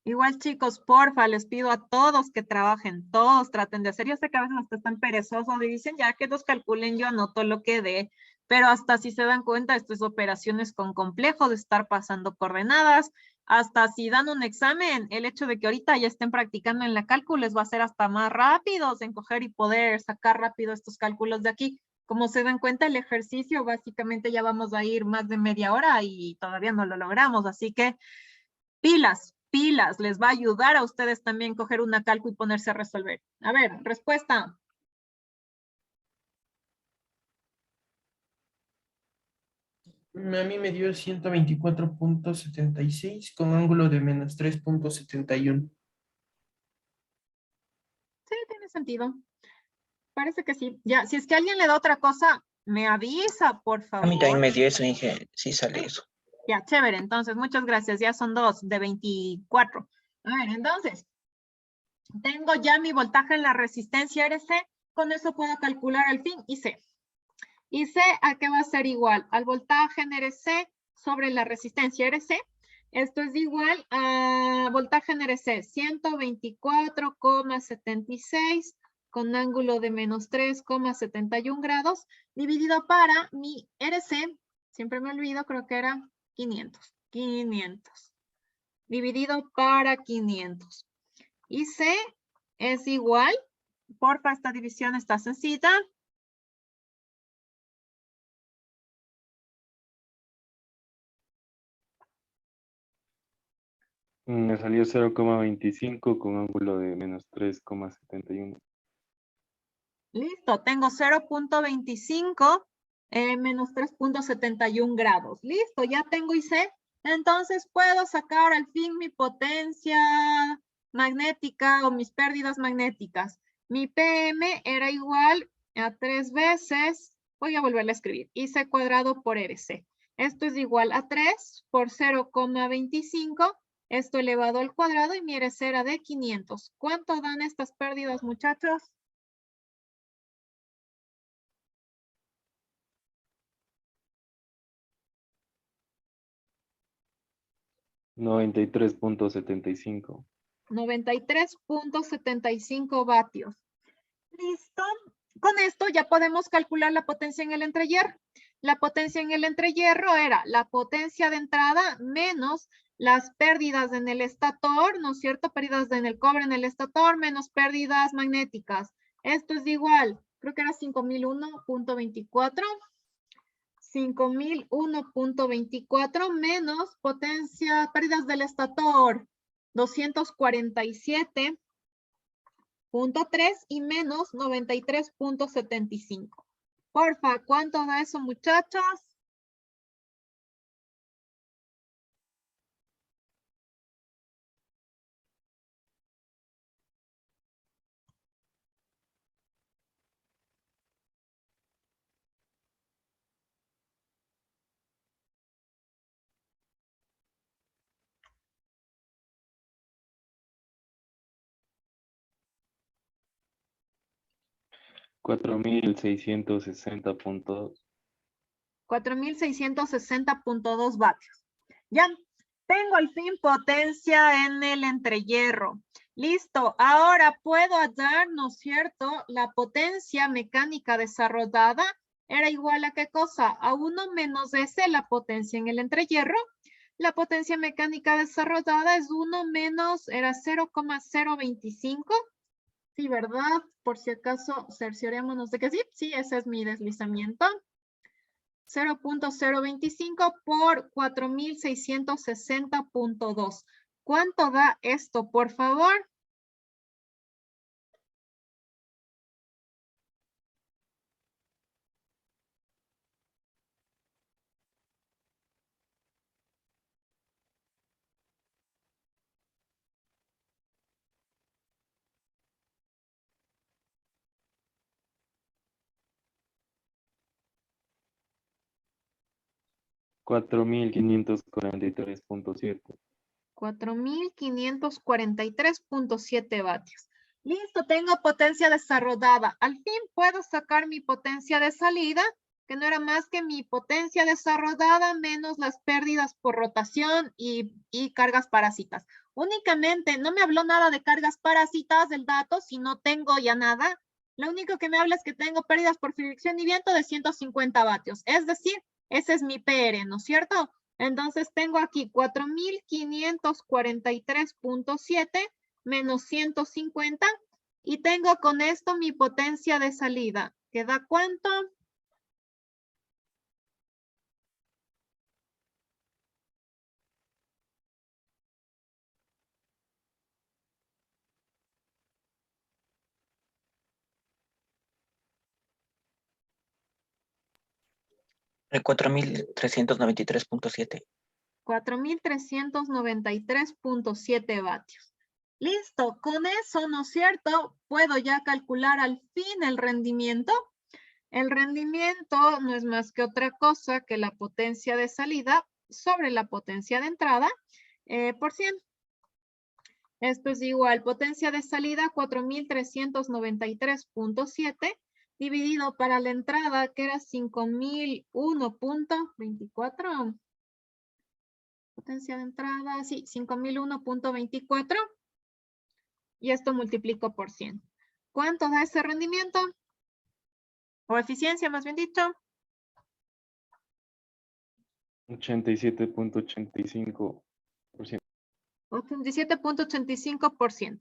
Igual, chicos, porfa, les pido a todos que trabajen, todos traten de hacer. Yo sé que a veces hasta están perezosos y dicen, ya que los calculen, yo anoto lo que dé. Pero hasta si se dan cuenta, esto es operaciones con complejo de estar pasando coordenadas. Hasta si dan un examen, el hecho de que ahorita ya estén practicando en la cálculo les va a hacer hasta más rápidos en coger y poder sacar rápido estos cálculos de aquí. Como se dan cuenta, el ejercicio básicamente ya vamos a ir más de media hora y todavía no lo logramos. Así que pilas, pilas, les va a ayudar a ustedes también coger una calco y ponerse a resolver. A ver, respuesta. A mí me dio 124.76 con ángulo de menos 3.71. Sí, tiene sentido. Parece que sí. Ya, si es que alguien le da otra cosa, me avisa, por A mí también favor. me dio eso, Inge. Sí sale eso. Ya, chévere. Entonces, muchas gracias. Ya son 2 de 24. A ver, entonces, tengo ya mi voltaje en la resistencia RC. Con eso puedo calcular al fin y C. Y C, ¿a qué va a ser igual? Al voltaje en RC sobre la resistencia RC. Esto es igual a voltaje en RC 124,76 con ángulo de menos 3,71 grados dividido para mi RC, siempre me olvido, creo que era 500. 500. Dividido para 500. Y C es igual, porfa, esta división está sencilla. Me salió 0,25 con ángulo de menos 3,71. Listo, tengo 0.25 menos 3.71 grados. Listo, ya tengo IC. Entonces puedo sacar al fin mi potencia magnética o mis pérdidas magnéticas. Mi PM era igual a 3 veces, voy a volverle a escribir, IC cuadrado por RC. Esto es igual a 3 por 0,25, esto elevado al cuadrado y mi RC era de 500. ¿Cuánto dan estas pérdidas, muchachos? 93.75. 93.75 vatios. Listo. Con esto ya podemos calcular la potencia en el entrehierro. La potencia en el entrehierro era la potencia de entrada menos las pérdidas en el estator, ¿no es cierto? Pérdidas en el cobre en el estator menos pérdidas magnéticas. Esto es igual, creo que era 5001.24. 5001.24 menos potencia, pérdidas del estator, 247.3 y menos 93.75. Porfa, ¿cuánto da eso, muchachos? $4,660.2. 4.660.2 vatios. Ya, tengo al fin potencia en el entrehierro. Listo, ahora puedo hallar, ¿no es cierto? La potencia mecánica desarrollada era igual a ¿qué cosa? A 1 menos S, la potencia en el entrehierro. La potencia mecánica desarrollada es 1 menos, era 0,025. Sí, ¿verdad? Por si acaso cerciorémonos de que sí. Sí, ese es mi deslizamiento. 0.025 por 4.660.2. ¿Cuánto da esto, por favor? $4,543.7. 4.543.7 vatios. Listo, tengo potencia desarrollada. Al fin puedo sacar mi potencia de salida, que no era más que mi potencia desarrollada menos las pérdidas por rotación y cargas parásitas. Únicamente, no me habló nada de cargas parásitas del dato, si no tengo ya nada. Lo único que me habla es que tengo pérdidas por fricción y viento de 150 vatios. Es decir, ese es mi PR, ¿no es cierto? Entonces tengo aquí 4.543.7 menos 150 y tengo con esto mi potencia de salida. ¿Que da cuánto? 4.393.7. 4.393.7 vatios. Listo, con eso, ¿no es cierto? Puedo ya calcular al fin el rendimiento. El rendimiento no es más que otra cosa que la potencia de salida sobre la potencia de entrada por 100. Esto es igual, potencia de salida 4.393.7 dividido para la entrada que era 5.001.24. Potencia de entrada, sí, 5.001.24. Y esto multiplico por 100. ¿Cuánto da ese rendimiento? O eficiencia, más bien dicho. 87.85%. 87.85%.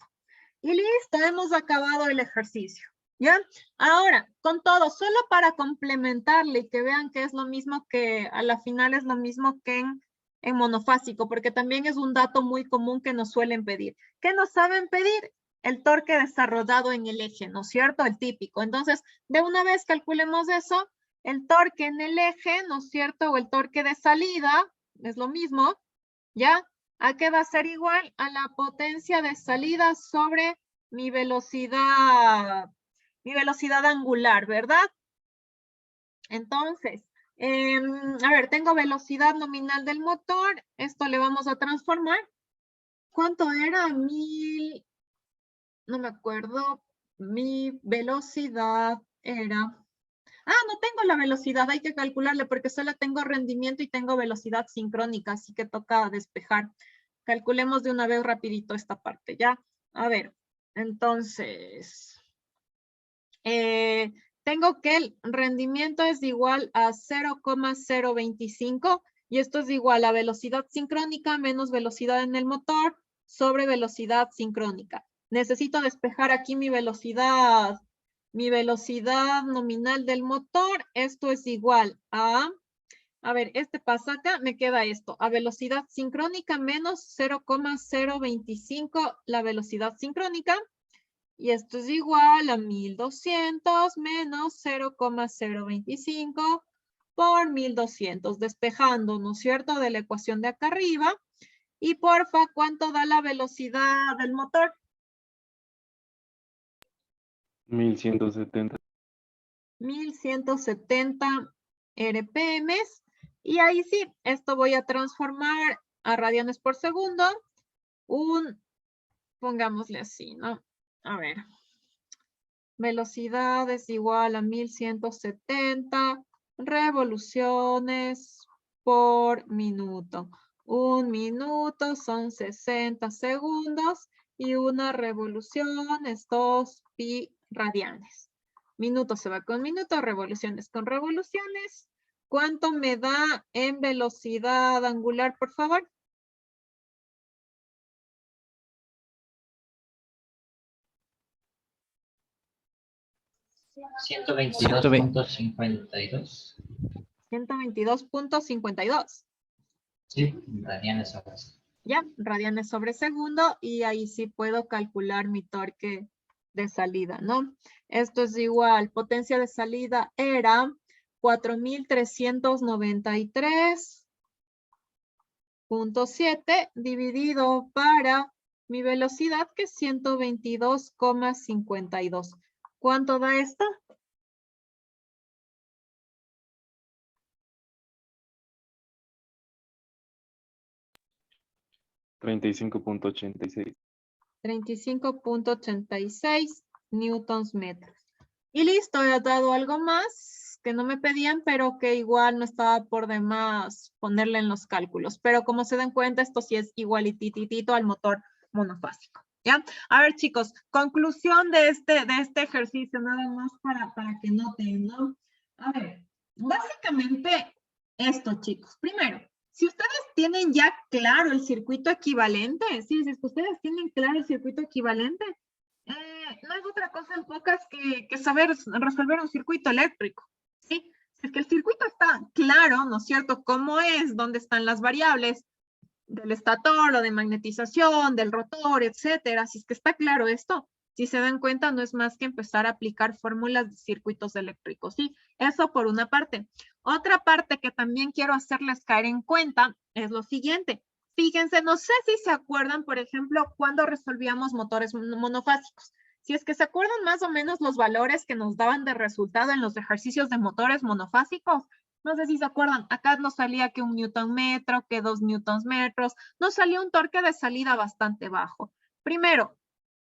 Y listo, hemos acabado el ejercicio. ¿Ya? Ahora, con todo, solo para complementarle y que vean que es lo mismo que, a la final es lo mismo que en monofásico, porque también es un dato muy común que nos suelen pedir. ¿Qué nos saben pedir? El torque desarrollado en el eje, ¿no es cierto? El típico. Entonces, de una vez calculemos eso, el torque en el eje, ¿no es cierto? O el torque de salida, es lo mismo, ¿ya? ¿A qué va a ser igual? A la potencia de salida sobre mi velocidad angular, ¿verdad? Entonces, a ver, tengo velocidad nominal del motor, esto le vamos a transformar. ¿Cuánto era? 1000, no me acuerdo, mi velocidad era... no tengo la velocidad, hay que calcularle porque solo tengo rendimiento y tengo velocidad sincrónica, así que toca despejar. Calculemos de una vez rapidito esta parte, ¿ya? A ver, entonces, tengo que el rendimiento es igual a 0,025 y esto es igual a velocidad sincrónica menos velocidad en el motor sobre velocidad sincrónica. Necesito despejar aquí mi velocidad nominal del motor. Esto es igual a ver, este pasa acá, me queda esto, a velocidad sincrónica menos 0,025 la velocidad sincrónica. Y esto es igual a 1200 menos 0,025 por 1200, despejando, ¿no es cierto?, de la ecuación de acá arriba. Y porfa, ¿cuánto da la velocidad del motor? 1170. 1170 RPM. Y ahí sí, esto voy a transformar a radianes por segundo. Pongámosle así, ¿no? A ver. Velocidad es igual a 1170 revoluciones por minuto. Un minuto son 60 segundos y una revolución es 2 pi radianes. Minuto se va con minuto, revoluciones con revoluciones. ¿Cuánto me da en velocidad angular, por favor? $122.52. 122.52. Sí, radianes sobre segundo. Ya, radianes sobre segundo y ahí sí puedo calcular mi torque de salida, ¿no? Esto es igual, potencia de salida era 4.393.7 dividido para mi velocidad que es 122,52. ¿Cuánto da esto? 35.86. 35.86 newtons metros. Y listo, he dado algo más que no me pedían, pero que igual no estaba por demás ponerle en los cálculos. Pero como se dan cuenta, esto sí es igualititito al motor monofásico. ¿Ya? A ver, chicos, conclusión de este ejercicio, nada más para que noten, ¿no? A ver, básicamente esto, chicos. Primero, si ustedes tienen ya claro el circuito equivalente, si es que ustedes tienen claro el circuito equivalente, no es otra cosa en pocas que saber resolver un circuito eléctrico, ¿sí? Si es que el circuito está claro, ¿no es cierto? ¿Cómo es? ¿Dónde están las variables? Del estator o de magnetización, del rotor, etcétera. Si es que está claro esto, Si se dan cuenta, no es más que empezar a aplicar fórmulas de circuitos eléctricos, ¿sí? Eso por una parte. Otra parte que también quiero hacerles caer en cuenta es lo siguiente. Fíjense, no sé si se acuerdan, por ejemplo, cuando resolvíamos motores monofásicos. Si es que se acuerdan más o menos los valores que nos daban de resultado en los ejercicios de motores monofásicos, no sé si se acuerdan, acá nos salía que 1 newton metro, que 2 newtons metros, nos salía un torque de salida bastante bajo. Primero,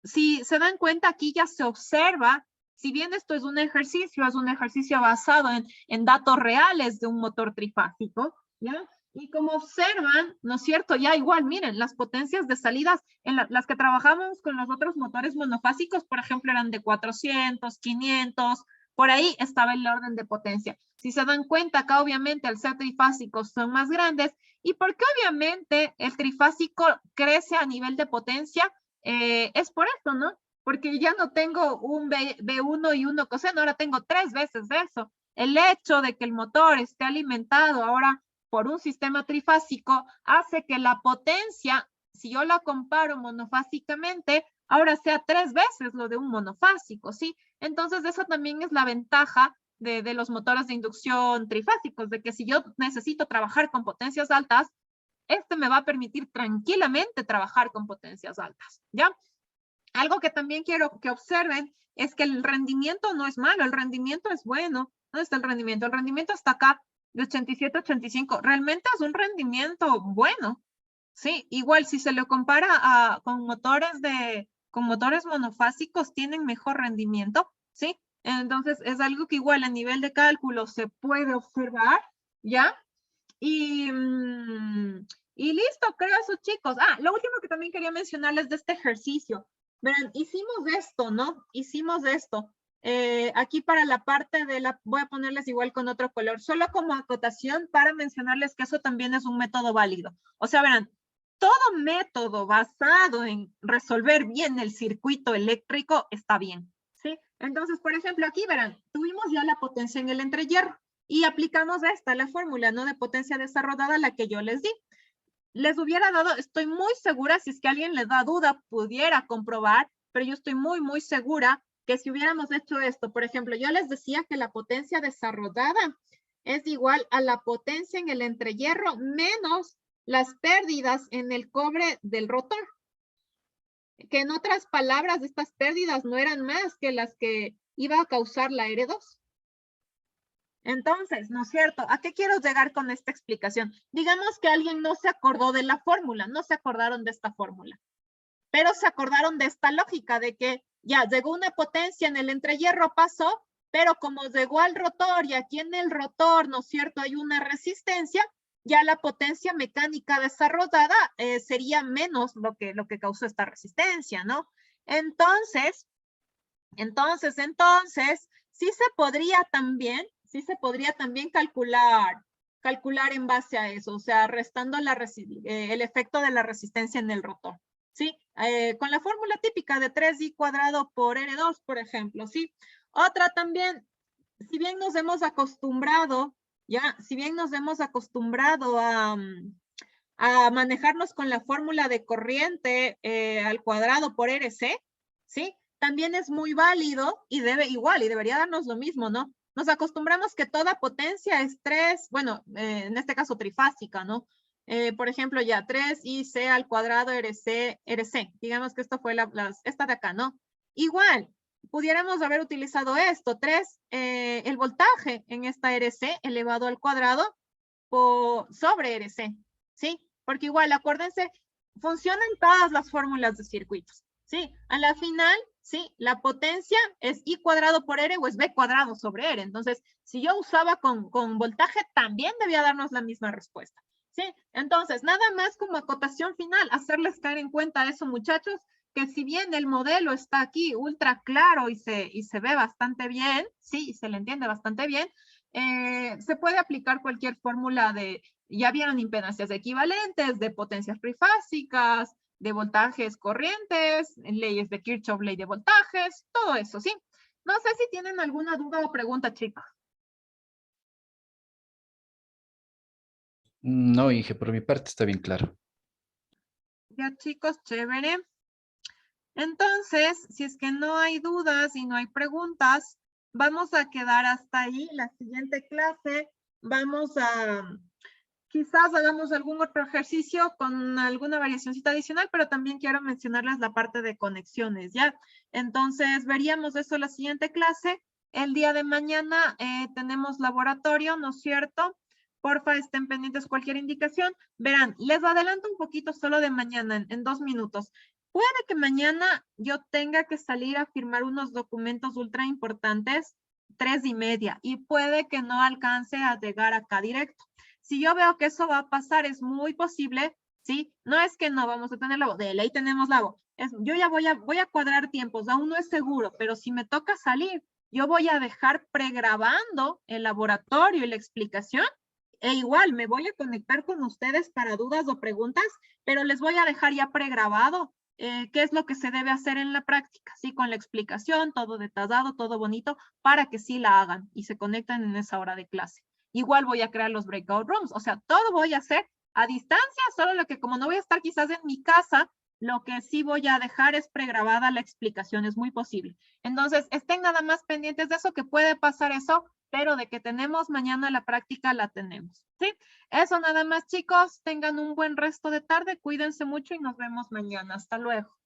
si se dan cuenta, aquí ya se observa, si bien esto es un ejercicio basado en datos reales de un motor trifásico, ¿ya? Y como observan, ¿no es cierto? Ya igual, miren, las potencias de salidas en las que trabajamos con los otros motores monofásicos, por ejemplo, eran de 400, 500, por ahí estaba el orden de potencia. Si se dan cuenta, acá obviamente al ser trifásicos son más grandes, y porque obviamente el trifásico crece a nivel de potencia, es por esto, ¿no? Porque ya no tengo un B1 y 1 coseno, ahora tengo 3 veces de eso. El hecho de que el motor esté alimentado ahora por un sistema trifásico hace que la potencia, si yo la comparo monofásicamente, ahora sea 3 veces lo de un monofásico, ¿sí? Entonces, eso también es la ventaja de los motores de inducción trifásicos, de que si yo necesito trabajar con potencias altas, este me va a permitir tranquilamente trabajar con potencias altas, ¿ya? Algo que también quiero que observen es que el rendimiento no es malo, el rendimiento es bueno. ¿Dónde está el rendimiento? El rendimiento está acá, de 87 a 85. Realmente es un rendimiento bueno, ¿sí? Igual, si se lo compara con motores monofásicos, tienen mejor rendimiento, ¿sí? Entonces, es algo que igual a nivel de cálculo se puede observar, ¿ya? Y, y listo, creo eso, chicos. Ah, lo último que también quería mencionarles de este ejercicio. Verán, hicimos esto, ¿no? Hicimos esto. Aquí para la parte de la, voy a ponerles igual con otro color, solo como acotación para mencionarles que eso también es un método válido. O sea, verán, todo método basado en resolver bien el circuito eléctrico está bien, ¿sí? Entonces, por ejemplo, aquí verán, tuvimos ya la potencia en el entrehierro. Y aplicamos esta, la fórmula, ¿no? De potencia desarrollada, la que yo les di. Les hubiera dado, estoy muy segura, si es que alguien les da duda, pudiera comprobar, pero yo estoy muy, muy segura que si hubiéramos hecho esto, por ejemplo, yo les decía que la potencia desarrollada es igual a la potencia en el entrehierro menos las pérdidas en el cobre del rotor. Que en otras palabras, estas pérdidas no eran más que las que iba a causar la R2. Entonces, ¿no es cierto? ¿A qué quiero llegar con esta explicación? Digamos que alguien no se acordó de la fórmula, no se acordaron de esta fórmula, pero se acordaron de esta lógica de que ya llegó una potencia en el entrehierro, pasó, pero como llegó al rotor y aquí en el rotor, ¿no es cierto? Hay una resistencia, ya la potencia mecánica desarrollada sería menos lo que causó esta resistencia, ¿no? Entonces, sí se podría también calcular en base a eso, o sea, restando el efecto de la resistencia en el rotor, ¿sí? Con la fórmula típica de 3i cuadrado por R2, por ejemplo, ¿sí? Otra también, si bien nos hemos acostumbrado, a manejarnos con la fórmula de corriente al cuadrado por RC, ¿sí? También es muy válido y debería darnos lo mismo, ¿no? Nos acostumbramos que toda potencia es 3, bueno, en este caso trifásica, ¿no? Por ejemplo, ya 3IC al cuadrado RC. Digamos que esto fue esta de acá, ¿no? Igual, pudiéramos haber utilizado esto, el voltaje en esta RC elevado al cuadrado sobre RC, ¿sí? Porque igual, acuérdense, funcionan todas las fórmulas de circuitos, ¿sí? A la final, ¿sí? La potencia es I cuadrado por R o es B cuadrado sobre R. Entonces, si yo usaba con voltaje, también debía darnos la misma respuesta, ¿sí? Entonces, nada más como acotación final, hacerles caer en cuenta eso, muchachos, que si bien el modelo está aquí ultra claro y se ve bastante bien, sí, se le entiende bastante bien, se puede aplicar cualquier fórmula ya vieron impedancias equivalentes, de potencias trifásicas, de voltajes corrientes, leyes de Kirchhoff, ley de voltajes, todo eso, ¿sí? No sé si tienen alguna duda o pregunta, chicos. No, Inge, por mi parte está bien claro. Ya, chicos, chévere. Entonces, si es que no hay dudas y no hay preguntas, vamos a quedar hasta ahí. La siguiente clase vamos a, quizás hagamos algún otro ejercicio con alguna variacióncita adicional, pero también quiero mencionarles la parte de conexiones, ¿ya? Entonces, veríamos eso en la siguiente clase. El día de mañana tenemos laboratorio, ¿no es cierto? Porfa, estén pendientes cualquier indicación. Verán, les adelanto un poquito solo de mañana, en 2 minutos. Puede que mañana yo tenga que salir a firmar unos documentos ultra importantes, 3:30, y puede que no alcance a llegar acá directo. Si yo veo que eso va a pasar, es muy posible, ¿sí? No es que no vamos a tener la voz, de ley tenemos la voz. Yo ya voy a cuadrar tiempos, aún no es seguro, pero si me toca salir, yo voy a dejar pregrabando el laboratorio y la explicación, e igual me voy a conectar con ustedes para dudas o preguntas, pero les voy a dejar ya pregrabado qué es lo que se debe hacer en la práctica, ¿sí? Con la explicación, todo detallado, todo bonito, para que sí la hagan y se conecten en esa hora de clase. Igual voy a crear los breakout rooms, o sea, todo voy a hacer a distancia, solo lo que como no voy a estar quizás en mi casa, lo que sí voy a dejar es pregrabada la explicación, es muy posible. Entonces, estén nada más pendientes de eso, que puede pasar eso, pero de que tenemos mañana la práctica, la tenemos, ¿sí? Eso nada más, chicos. Tengan un buen resto de tarde, cuídense mucho y nos vemos mañana. Hasta luego.